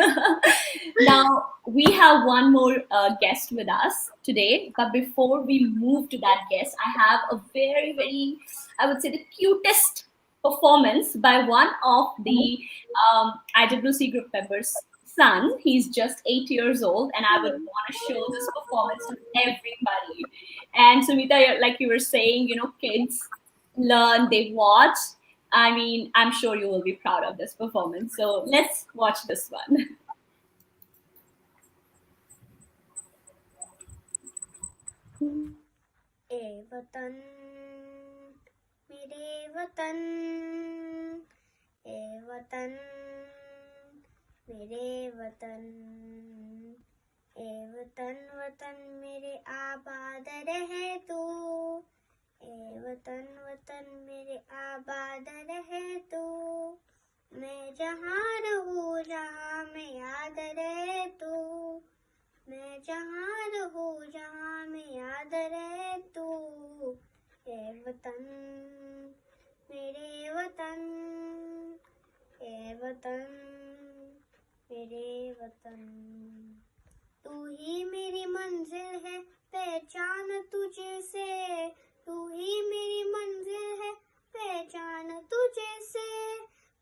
Now, we have one more guest with us today. But before we move to that guest, I have a very, very, I would say, the cutest performance by one of the IWC group members' son. He's just 8 years old, and I would want to show this performance to everybody. And Sumeeta, like you were saying, kids learn, they watch. I mean, I'm sure you will be proud of this performance. So let's watch this one. ए वतन मेरे वतन ए वतन मेरे वतन ए वतन वतन मेरे आबाद रहे तू ए वतन वतन मेरे आबाद रहे तू मैं जहाँ रहूँ जहाँ में याद रहे तू मैं जहाँ रहूँ जहाँ में याद रहे तू ए वतन मेरे वतन ए वतन मेरे वतन तू ही मेरी मंजिल है पहचान तुझे से तू ही मेरी मंजिल है पहचान तुझे से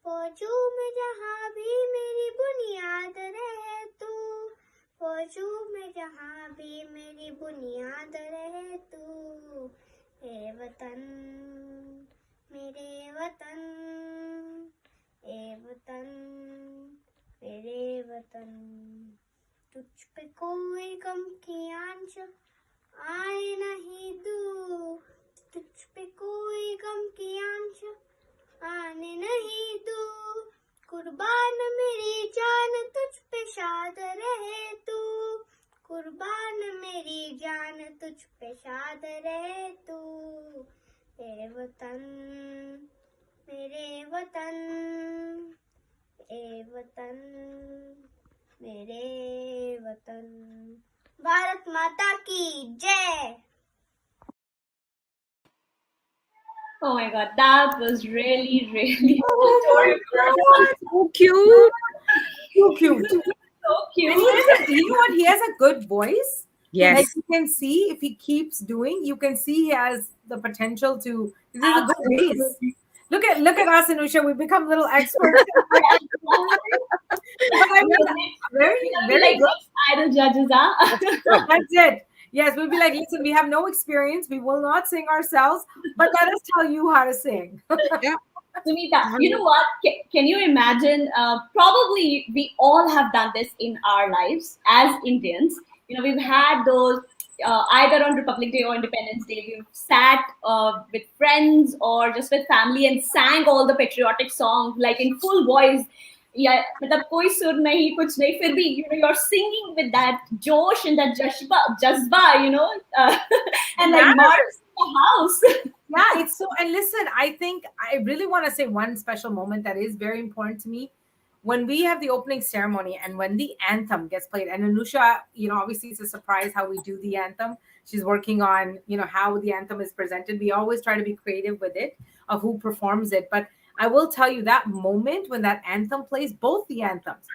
फौजू में जहाँ भी मेरी बुनियाद रहे तू फौजू में जहाँ भी मेरी बुनियाद रहे तू ए वतन मेरे वतन ए वतन मेरे वतन तुझ पे कोई गम की आंच आए नहीं दूँ पे कोई गम की आंच आने नहीं दूँ। कुर्बान मेरी जान तुझ पे शाद रहे तू, कुर्बान मेरी जान तुझ पे शाद रहे तू। ए वतन, मेरे वतन, ए वतन, मेरे वतन। भारत माता की जय। Oh my god, that was really, really Oh my adorable. So cute. so cute. So And cute. you know what? He has a good voice. Like Yes. you can see, if he keeps doing, you can see he has the potential to. This is a good bass. Absolutely. Look at us, Anusha. We become little experts. But I mean, very We'll be very like good. next idol judges, huh? Good. That's it. Yes, we'll be like, listen, we have no experience. We will not sing ourselves, but let us tell you how to sing. Yeah. Sumeeta, you know what? Can you imagine? Probably we all have done this in our lives as Indians. You know, we've had those either on Republic Day or Independence Day. We've sat with friends or just with family and sang all the patriotic songs like in full voice. Yeah, मतलब कोई सुर नहीं कुछ नहीं फिर भी you're singing with that josh and that jazba and like march Matters. in the house. Yeah, it's so. And listen, I think I really want to say one special moment that is very important to me when we have the opening ceremony and when the anthem gets played. And Anusha, obviously it's a surprise how we do the anthem. She's working on, how the anthem is presented. We always try to be creative with it of who performs it. But I will tell you that moment when that anthem plays, both the anthems,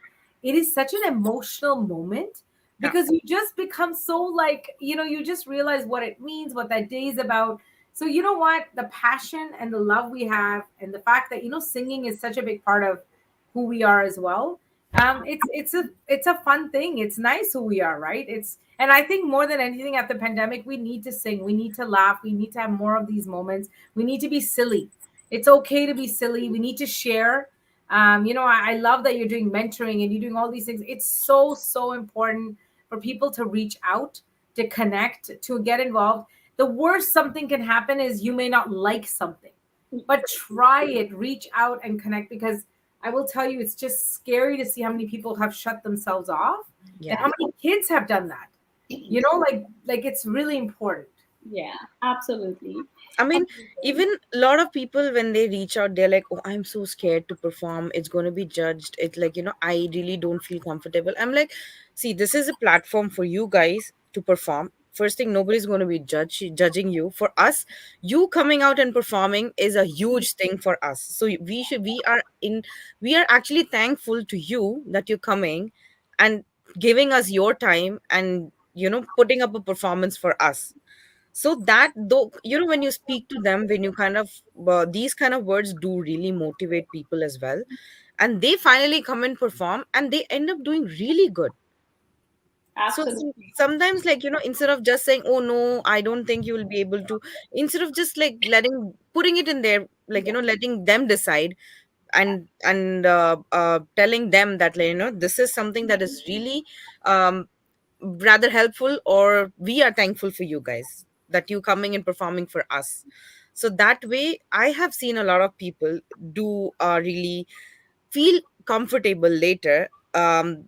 it is such an emotional moment Yeah. because you just become so like, you just realize what it means, what that day is about. So you know what? The passion and the love we have, and the fact that singing is such a big part of who we are as well. It's a fun thing. It's nice who we are, right? And I think more than anything at the pandemic, we need to sing. We need to laugh. We need to have more of these moments. We need to be silly. It's okay to be silly. We need to share. I love that you're doing mentoring and you're doing all these things. It's so important for people to reach out, to connect, to get involved. The worst something can happen is you may not like something, but try it, reach out and connect, because I will tell you, it's just scary to see how many people have shut themselves off and Yeah. how many kids have done that. Like it's really important. Yeah, absolutely. I mean, even a lot of people when they reach out, they're like, "Oh, I'm so scared to perform. It's going to be judged. It's like, I really don't feel comfortable." I'm like, "See, this is a platform for you guys to perform. First thing, nobody's going to be judging you. For us, you coming out and performing is a huge thing for us. So we are actually thankful to you that you're coming and giving us your time and putting up a performance for us. So that though, when you speak to them, when you kind of these kind of words do really motivate people as well, and they finally come and perform and they end up doing really good. So Absolutely. sometimes, like, instead of just saying, "Oh no, I don't think you will be able to," instead of just like putting it in there, like, letting them decide, and telling them that, like, this is something that is really um rather helpful, or we are thankful for you guys that you coming and performing for us. So that way I have seen a lot of people do really feel comfortable later,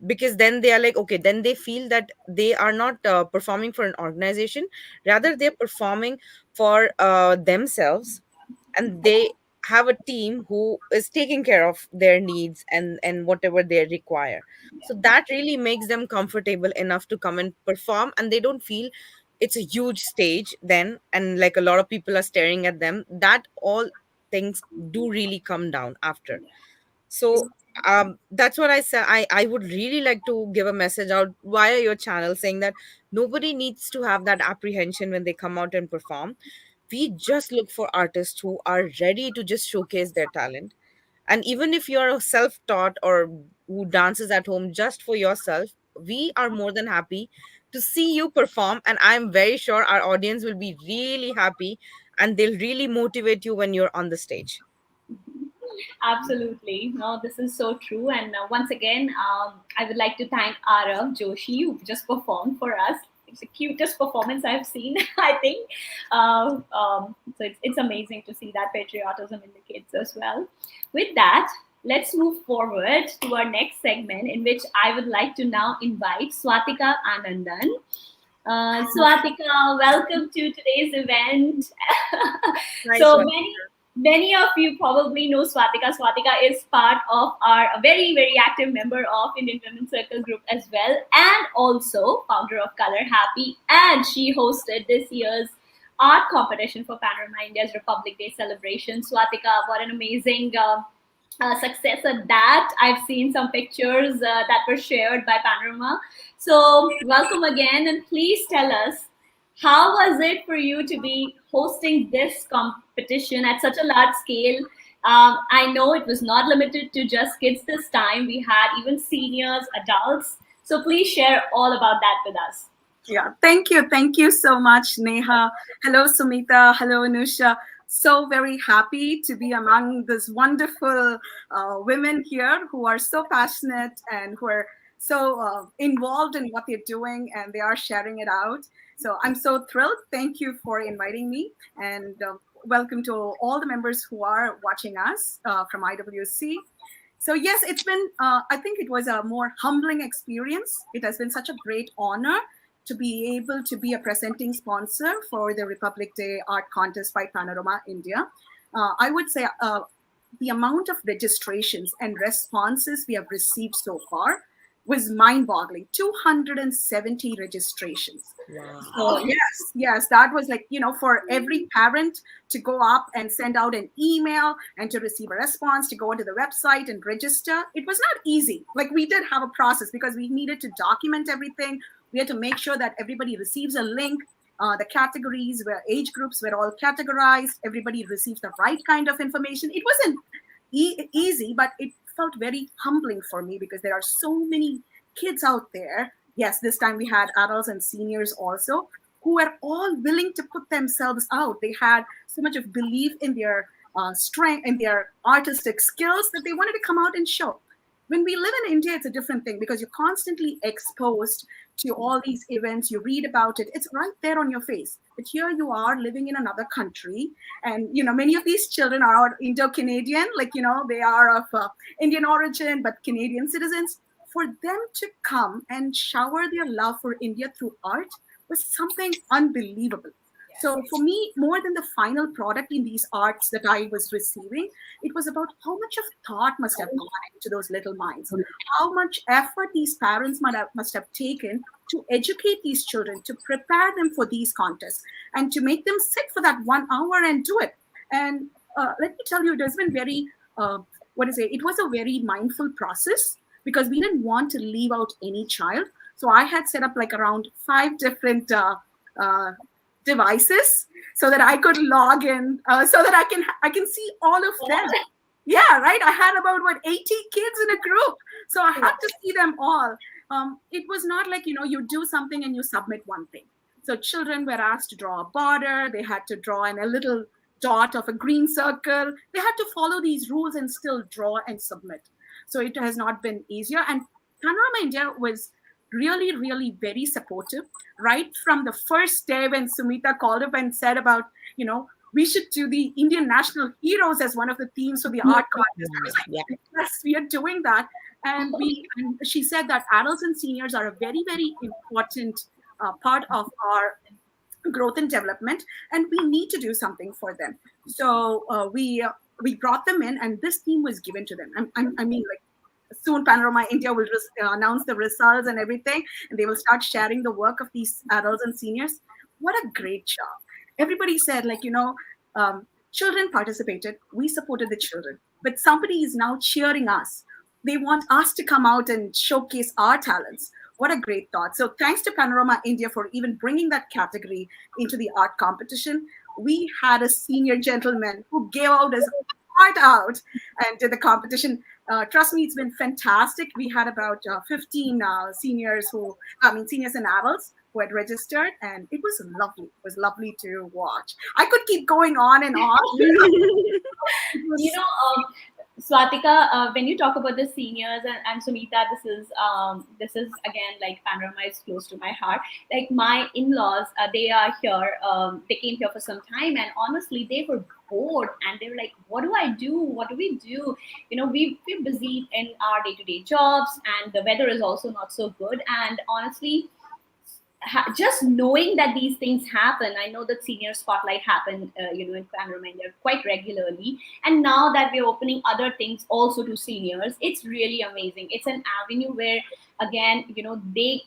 because then they are like, okay, then they feel that they are not performing for an organization, rather they're performing for themselves, and they have a team who is taking care of their needs and whatever they require. So that really makes them comfortable enough to come and perform, and they don't feel it's a huge stage then, and like a lot of people are staring at them. That all things do really come down after. So that's what I said. I would really like to give a message out via your channel saying that nobody needs to have that apprehension when they come out and perform. We just look for artists who are ready to just showcase their talent. And even if you're a self-taught or who dances at home just for yourself, we are more than happy to see you perform, and I'm very sure our audience will be really happy and they'll really motivate you when you're on the stage. Absolutely. No, this is so true. And once again, I would like to thank Arav Joshi, who just performed for us. It's the cutest performance I've seen, I think. So it's amazing to see that patriotism in the kids as well. With that, let's move forward to our next segment, in which I would like to now invite Swathika Anandan. Swathika, welcome to today's event. Nice So one. many of you probably know Swathika. Swathika is part of our a very active member of Indian Women's Circle group as well, and also founder of Color Happy. And she hosted this year's art competition for Panorama India's Republic Day celebration. Swathika, what an amazing success at that. I've seen some pictures that were shared by Panorama. So, welcome again, and please tell us, how was it for you to be hosting this competition at such a large scale? I know it was not limited to just kids this time, we had even seniors, adults. So, please share all about that with us. Yeah, thank you. Thank you so much, Neha. Hello, Sumeeta. Hello, Anusha. So very happy to be among this wonderful women here who are so passionate and who are so involved in what they're doing, and they are sharing it out. So I'm so thrilled. Thank you for inviting me, and welcome to all the members who are watching us from IWC. So yes, it's been, I think it was a more humbling experience. It has been such a great honor to be able to be a presenting sponsor for the Republic Day Art Contest by Panorama India. I would say the amount of registrations and responses we have received so far was mind-boggling. 270 registrations. Wow. So yes, that was like, for every parent to go up and send out an email and to receive a response, to go onto the website and register. It was not easy. Like, we did have a process because we needed to document everything. We had to make sure that everybody receives a link. The categories, where age groups were all categorized. Everybody receives the right kind of information. It wasn't easy, but it felt very humbling for me because there are so many kids out there. Yes, this time we had adults and seniors also, who were all willing to put themselves out. They had so much of belief in their strength and their artistic skills that they wanted to come out and show. When we live in India, it's a different thing because you're constantly exposed to all these events. You read about it. It's right there on your face. But here you are living in another country. And, many of these children are Indo-Canadian, they are of Indian origin, but Canadian citizens. For them to come and shower their love for India through art was something unbelievable. So for me, more than the final product in these arts that I was receiving, it was about how much of thought must have gone into those little minds, how much effort these parents must have taken to educate these children, to prepare them for these contests, and to make them sit for that 1 hour and do it. And let me tell you, it has been very, it was a very mindful process because we didn't want to leave out any child. So I had set up like around 5 different devices so that I could log in, so that I can see all of them. Yeah, right. I had about 80 kids in a group, so I had to see them all. It was not like you do something and you submit one thing. So children were asked to draw a border. They had to draw in a little dot of a green circle. They had to follow these rules and still draw and submit. So it has not been easier. And Panorama India was really, really very supportive. Right from the first day when Sumeeta called up and said about, we should do the Indian national heroes as one of the themes for the art contest. I was like, yes, we are doing that. And she said that adults and seniors are a very, very important part of our growth and development, and we need to do something for them. So we brought them in, and this theme was given to them. I mean, like, soon Panorama India will announce the results and everything, and they will start sharing the work of these adults and seniors. What a great job. Everybody said, children participated. We supported the children. But somebody is now cheering us. They want us to come out and showcase our talents. What a great thought. So thanks to Panorama India for even bringing that category into the art competition. We had a senior gentleman who gave out his heart out and did the competition. Trust me, it's been fantastic. We had about 15 seniors and adults who had registered, and it was lovely. It was lovely to watch. I could keep going on and on. Swatika, when you talk about the seniors and Sumeeta, this is again like Panorama is close to my heart. Like my in-laws, they are here. They came here for some time, and honestly, they were bored, and they were like, "What do I do? What do we do?" You know, we're busy in our day-to-day jobs, and the weather is also not so good. And honestly, just knowing that these things happen, I know that senior spotlight happen, in Panorama India quite regularly, and now that we're opening other things also to seniors, it's really amazing. It's an avenue where, again, they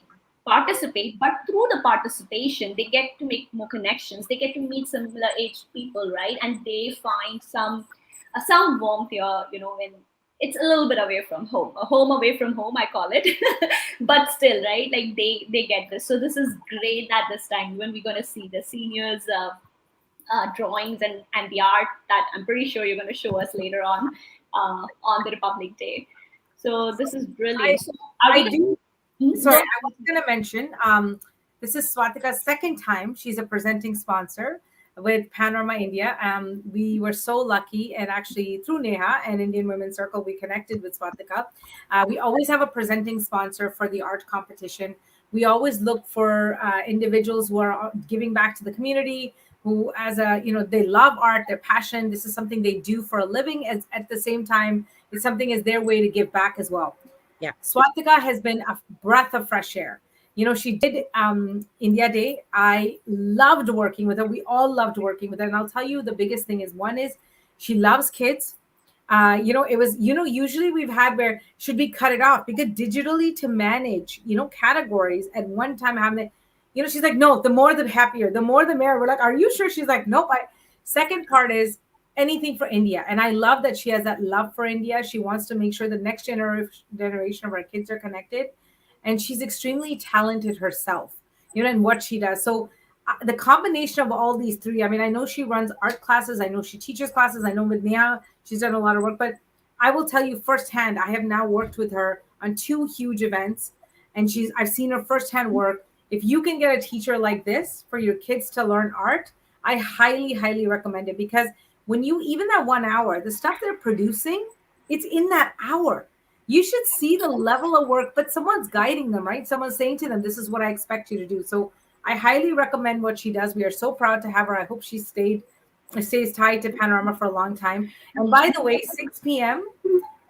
participate, but through the participation, they get to make more connections. They get to meet similar aged people, right? And they find some warmth here, when it's a little bit away from home, a home away from home, I call it. But still, right, like they get this. So this is great that this time when we're going to see the seniors drawings and the art that I'm pretty sure you're going to show us later on the Republic Day. So this is I brilliant. So are I we do. Mhm, Sorry, go I was going to mention. This is Swathika's second time. She's a presenting sponsor with Panorama India. We were so lucky, and actually through Neha and Indian Women's Circle, we connected with Swathika. We always have a presenting sponsor for the art competition. We always look for individuals who are giving back to the community, who, as a they love art, their passion. This is something they do for a living. As at the same time, it's something as their way to give back as well. Yeah. Swatika has been a breath of fresh air. She did India Day. I loved working with her. We all loved working with her. And I'll tell you, the biggest thing is, one is she loves kids. It was, usually we've had where should we cut it off because digitally to manage, categories at one time having it, she's like, no, the more the happier, the more the merrier. We're like, are you sure? She's like, nope. Second part is anything for India. And I love that she has that love for India. She wants to make sure the next generation of our kids are connected. And she's extremely talented herself, in what she does. So the combination of all these three, I mean, I know she runs art classes. I know she teaches classes. I know with Neha, she's done a lot of work. But I will tell you firsthand, I have now worked with her on two huge events. And I've seen her firsthand work. If you can get a teacher like this for your kids to learn art, I highly, highly recommend it, because when you, even that 1 hour, the stuff they're producing, it's in that hour. You should see the level of work, but someone's guiding them, right? Someone's saying to them, this is what I expect you to do. So I highly recommend what she does. We are so proud to have her. I hope she stays tied to Panorama for a long time. And by the way, 6 p.m.,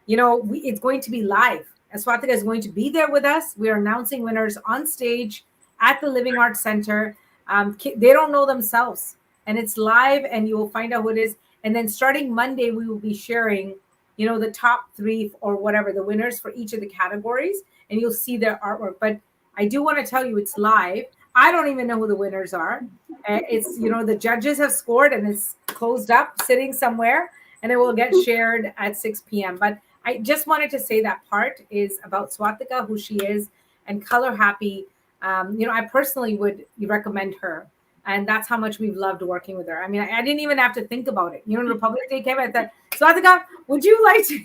it's going to be live. And Swathika is going to be there with us. We're announcing winners on stage at the Living Arts Center. They don't know themselves. And it's live, and you will find out who it is. And then starting Monday, we will be sharing, the top three or whatever, the winners for each of the categories, and you'll see their artwork. But I do want to tell you it's live. I don't even know who the winners are. It's, the judges have scored, and it's closed up, sitting somewhere, and it will get shared at 6 p.m. But I just wanted to say that part is about Swathika, who she is, and color happy. I personally would recommend her. And that's how much we've loved working with her. I mean, I didn't even have to think about it. Republic Day came, I thought, Swathika, would you like to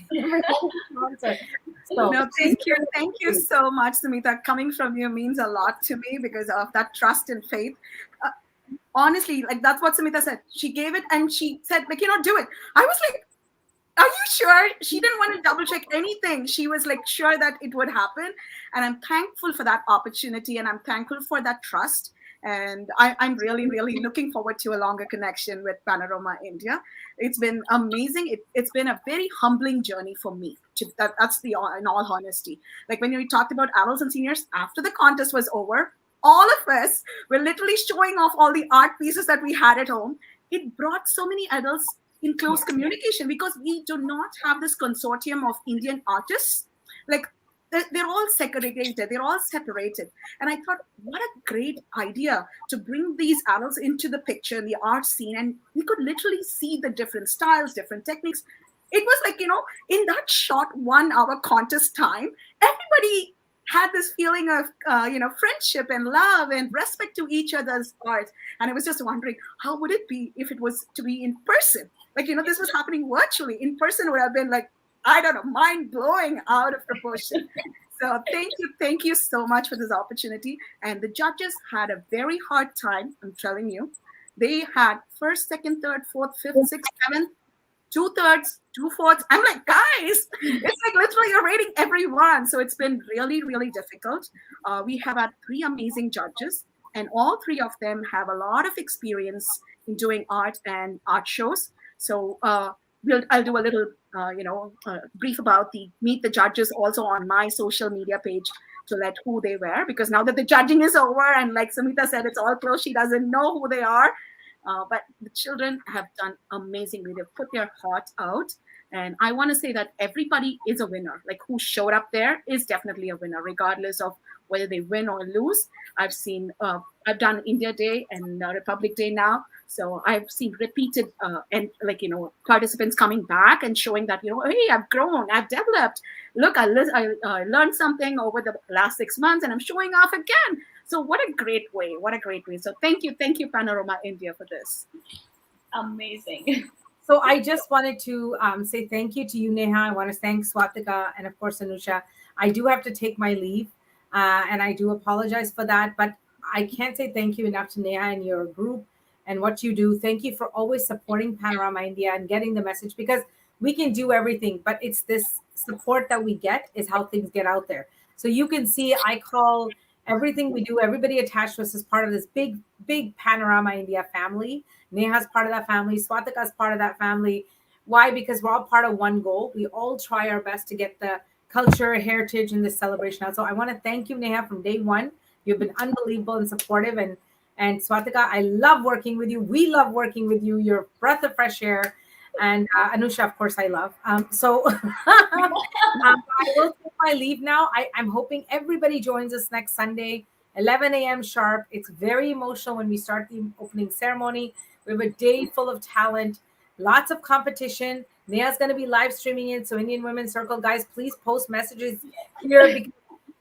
sponsor? So, no, thank you so much, Sumeeta. Coming from you means a lot to me because of that trust and faith. Honestly, like that's what Sumeeta said. She gave it, and she said, like, do it. I was like, are you sure? She didn't want to double check anything. She was like sure that it would happen. And I'm thankful for that opportunity, and I'm thankful for that trust. And I'm really, really looking forward to a longer connection with Panorama India. It's been amazing. It's been a very humbling journey for me. That's in all honesty. Like when we talked about adults and seniors, after the contest was over, all of us were literally showing off all the art pieces that we had at home. It brought so many adults in close communication because we do not have this consortium of Indian artists. Like they're all segregated, they're all separated. And I thought, what a great idea to bring these adults into the picture in the art scene. And we could literally see the different styles, different techniques. It was like, in that short 1 hour contest time, everybody had this feeling of, friendship and love and respect to each other's art. And I was just wondering, how would it be if it was to be in person? Like, this was happening virtually. In person would have been like, I don't know, mind blowing out of proportion. So thank you so much for this opportunity. And the judges had a very hard time, I'm telling you. They had first, second, third, fourth, fifth, sixth, seventh. 2/3, 2/4. I'm like, guys, it's like literally you're rating everyone. So it's been really, really difficult. We have had three amazing judges, and all three of them have a lot of experience in doing art and art shows. So I'll do a little, brief about the meet the judges also on my social media page to let who they were, because now that the judging is over and like Sumeeta said, it's all closed, she doesn't know who they are. But the children have done amazingly. They've put their heart out. And I want to say that everybody is a winner. Like who showed up there is definitely a winner, regardless of whether they win or lose. I've done India Day and Republic Day now. So I've seen repeated and participants coming back and showing that, hey, I've grown, I've developed. Look, I learned something over the last 6 months and I'm showing off again. So what a great way. What a great way. So thank you, Panorama India for this. Amazing. So I just wanted to say thank you to you, Neha. I want to thank Swathika and of course Anusha. I do have to take my leave, and I do apologize for that. But I can't say thank you enough to Neha and your group and what you do. Thank you for always supporting Panorama India and getting the message, because we can do everything, but it's this support that we get is how things get out there. So you can see I call everything we do, everybody attached to us is part of this big, big Panorama India family. Neha's part of that family. Swathika's part of that family. Why? Because we're all part of one goal. We all try our best to get the culture, heritage, and this celebration out. So I want to thank you, Neha, from day one. You've been unbelievable and supportive. And Swathika, I love working with you. We love working with you. You're a breath of fresh air. And Anusha, of course, I love. So I will take my leave now. I'm hoping everybody joins us next Sunday, 11 a.m. sharp. It's very emotional when we start the opening ceremony. We have a day full of talent, lots of competition. Neha's going to be live streaming it. So Indian Women's Circle, guys, please post messages here because,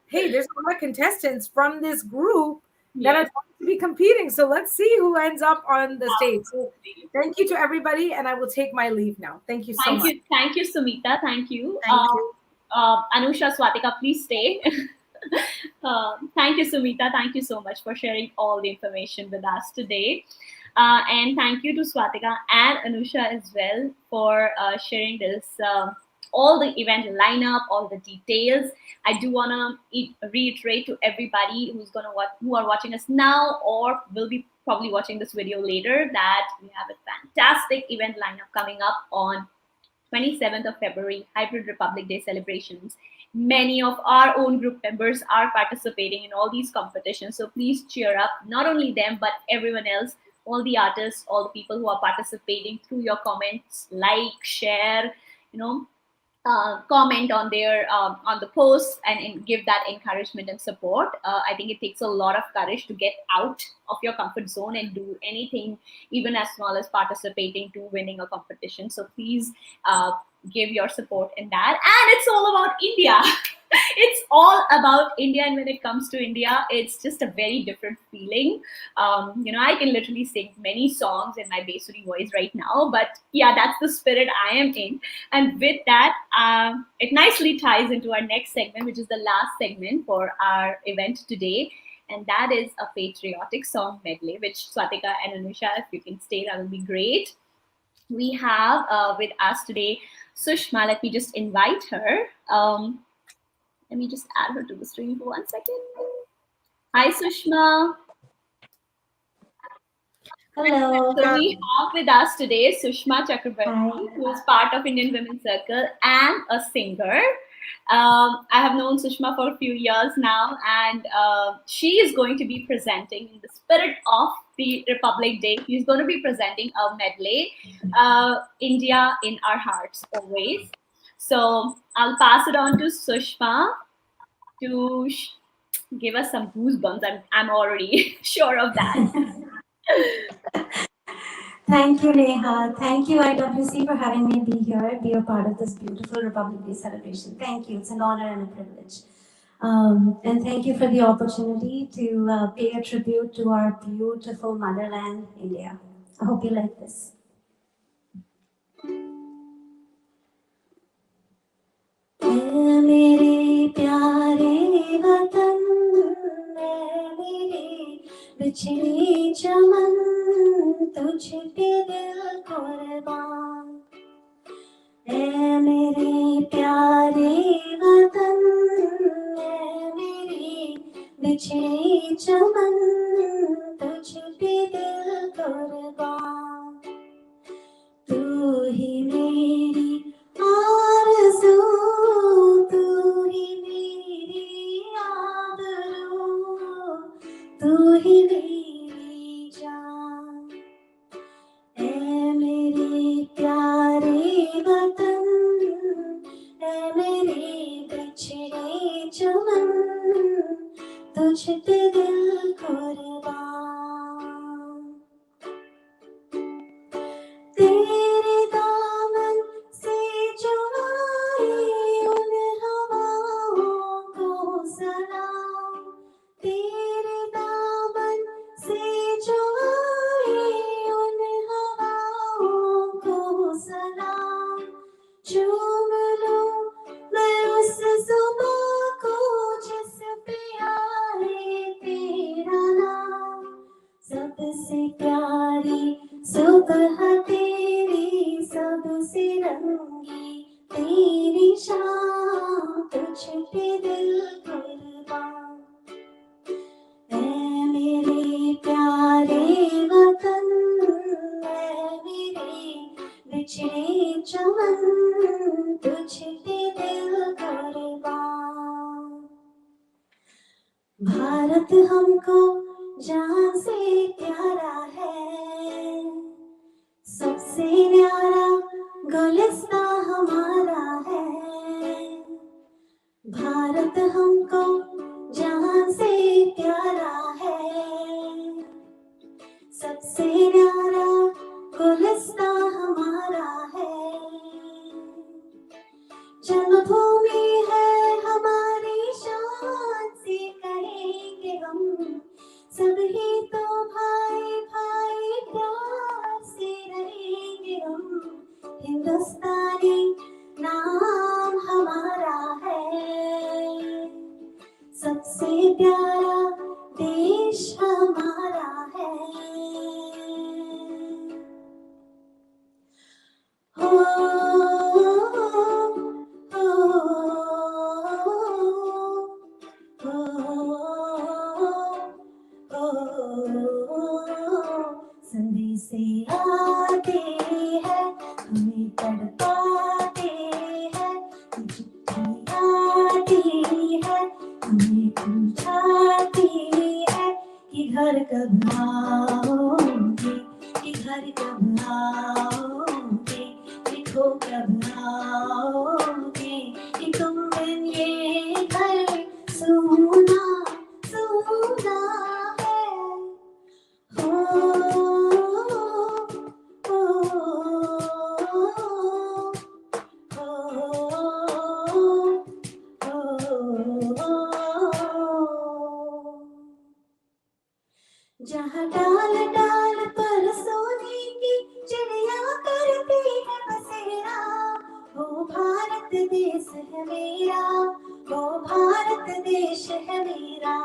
hey, there's a lot of contestants from this group that are going to be competing. So let's see who ends up on the stage. So thank you to everybody, and I will take my leave now. Thank you so much. Thank you, Sumeeta. Thank you. Thank you. Anusha, Swathika, please stay. Thank you, Sumeeta. Thank you so much for sharing all the information with us today. And thank you to Swathika and Anusha as well for sharing this, all the event lineup, all the details. I do want to reiterate to everybody who are watching us now or will be probably watching this video later that we have a fantastic event lineup coming up on 27th of February, Hybrid Republic Day celebrations. Many of our own group members are participating in all these competitions. So please cheer up, not only them, but everyone else, all the artists, all the people who are participating through your comments, like, share, comment on their on the posts and give that encouragement and support. I think it takes a lot of courage to get out of your comfort zone and do anything, even as small as participating to winning a competition. So please give your support in that. And it's all about India. It's all about India, and when it comes to India, it's just a very different feeling. I can literally sing many songs in my Besuri voice right now, but yeah, that's the spirit I am in. And with that, it nicely ties into our next segment, which is the last segment for our event today, and that is a patriotic song medley, which Swathika and Anusha, if you can stay, that will be great. We have with us today Sushma. Let me just invite her. Let me just add her to the stream for 1 second. Hi, Sushma. Hello. So we have with us today Sushma Chakrabarti, who is part of Indian Women's Circle and a singer. I have known Sushma for a few years now, and she is going to be presenting in the spirit of the Republic Day. She's going to be presenting a medley, India in Our Hearts Always. So I'll pass it on to Sushma to give us some goosebumps. I'm already sure of that. Thank you, Neha. Thank you, IWC, for having me be here, be a part of this beautiful Republic Day celebration. Thank you. It's an honor and a privilege. And thank you for the opportunity to pay a tribute to our beautiful motherland, India. I hope you like this. मेरे प्यारे वतन मेरे बिछड़ी चमन तुझ पे दिल कुर्बान बिछड़े चमन तुझ पे दिल कुर्बान तेरे दामन से जो आए उन हवाओं को सलाम तेरे दामन से जो आए उन हवाओं को सलाम चूम लूं मैं उस जुबां को जिस पे आए तेरा नाम सबसे प्यारी सुबह तेरी सबसे रंगी तेरी शाम तुझ पे दिल कुर्बान ऐ मेरे प्यारे वतन ऐ मेरे बिछड़े चमन तुझ पे दिल कुर्बान भारत हमको जान से प्यारा है सबसे न्यारा गुलिस्तां हमारा है भारत हमको जान से प्यारा है सबसे न्यारा गुलिस्तां हमारा है जन्मभूमि है हमारी शान से कहेंगे हम सब ही तो भाई भाई प्यार से रहेंगे हम हिंदुस्तानी नाम हमारा है सबसे प्यारा देश हमारा है हो संदेशे आते हैं हमें तड़पाते हैं चिट्ठी आती है हमें पूछाती है कि घर कब आओगे कि घर कब आओगे लिखो कब आओगे कि तुम बिन ये घर सुना सुना है हो जहाँ डाल डाल पर सोने की चिड़िया करती है बसेरा वो भारत देश है मेरा वो भारत देश है मेरा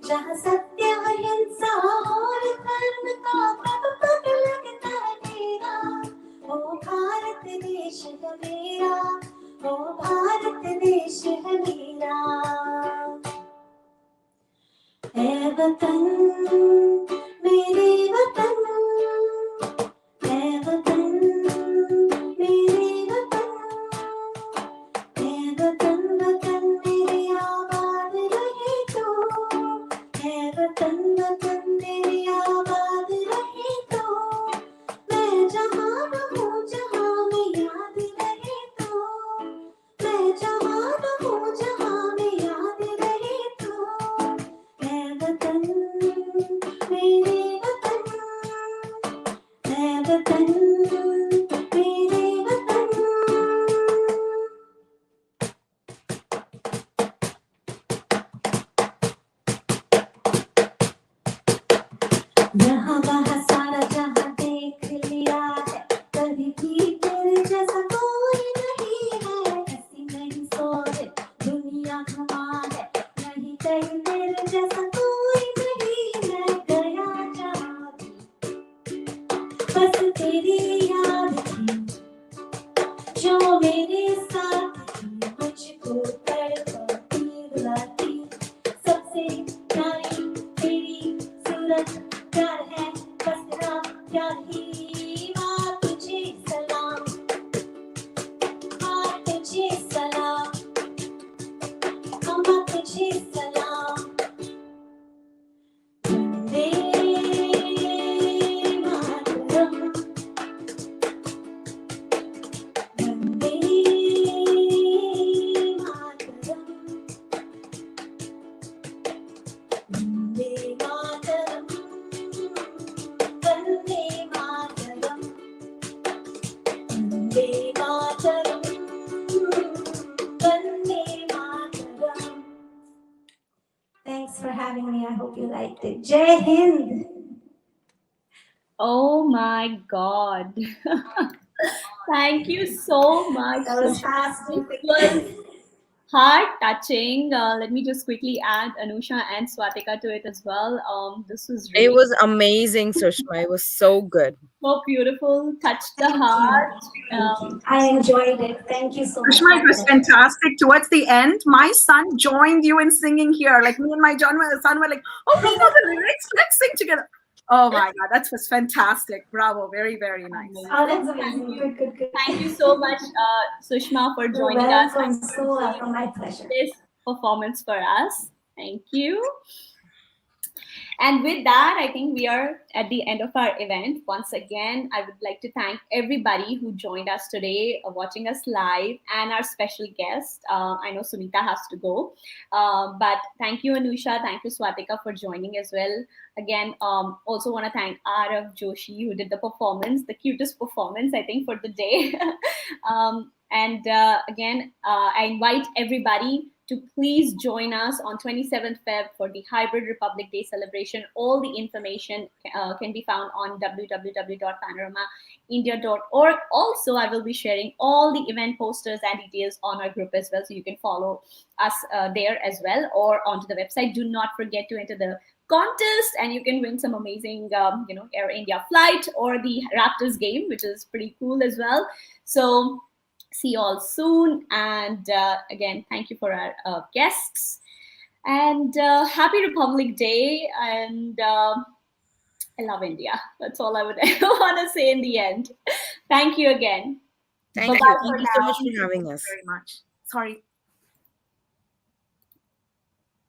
जहाँ सत्य अहिंसा और धर्म का पग पग लगता है तेरा वो भारत देश है मेरा वो भारत देश है मेरा ऐ वतन मेरे वतन ऐ वतन मेरे वतन ऐ वतन वतन मेरे आबाद रहे तो ऐ वतन वतन मेरे आबाद रहे तो मैं जहाँ रहूँ जहाँ में याद रहे तो मैं जहाँ रहूँ जहाँ में याद रहे तो ऐ वतन मेरे वतन ऐ वतन मेरे वतन यहाँ वहाँ सारा जहाँ देख लिया है कभी भी तेरे जैसा कोई नहीं है ऐसी नहीं सोच दुनिया घुमा है नहीं कहीं तेरे जैसा कोई नहीं मैं गया जहाँ भी बस तेरी याद थी जो मेरे साथ थी मुझको तड़पाती रुलाती सबसे प्यारी तेरी सूरत प्यार है बस I hope you liked it. Jai Hind. Oh my God. Thank you so much, That was Sushma. fast This and quick. was heart touching. Let me just quickly add Anusha and Swatika to it as well. This was It really was amazing, Sushma. It was so good. so beautiful, touched the Thank you. heart. Thank you. I enjoyed it. Thank you so much. Sushma, My it was pleasure. fantastic. Towards the end, my son joined you in singing here. Like me and my son were like, "Oh, we know the lyrics. Let's sing together." Oh my God, that was fantastic. Bravo. Very, very nice. Oh, that's Thank amazing. you. Good, good, good. Thank you so much, Sushma, for You're joining us welcome. and for So doing welcome. My pleasure. this performance for us. Thank you. And with that, I think we are at the end of our event. Once again, I would like to thank everybody who joined us today, watching us live, and our special guest. I know Sumeeta has to go, but thank you, Anusha. Thank you, Swathika, for joining as well. Again, also want to thank Arav Joshi, who did the performance, the cutest performance, I think, for the day. And again, I invite everybody to please join us on 27th Feb for the Hybrid Republic Day celebration. All the information can be found on www.panoramaindia.org. Also, I will be sharing all the event posters and details on our group as well, so you can follow us there as well, or onto the website. Do not forget to enter the contest, and you can win some amazing, Air India flight or the Raptors game, which is pretty cool as well. So see you all soon. And again, thank you for our guests. And happy Republic Day. And I love India. That's all I would want to say in the end. Thank you again. Thank Bye you. bye Thank for you so now. much for having us. Very much. Sorry.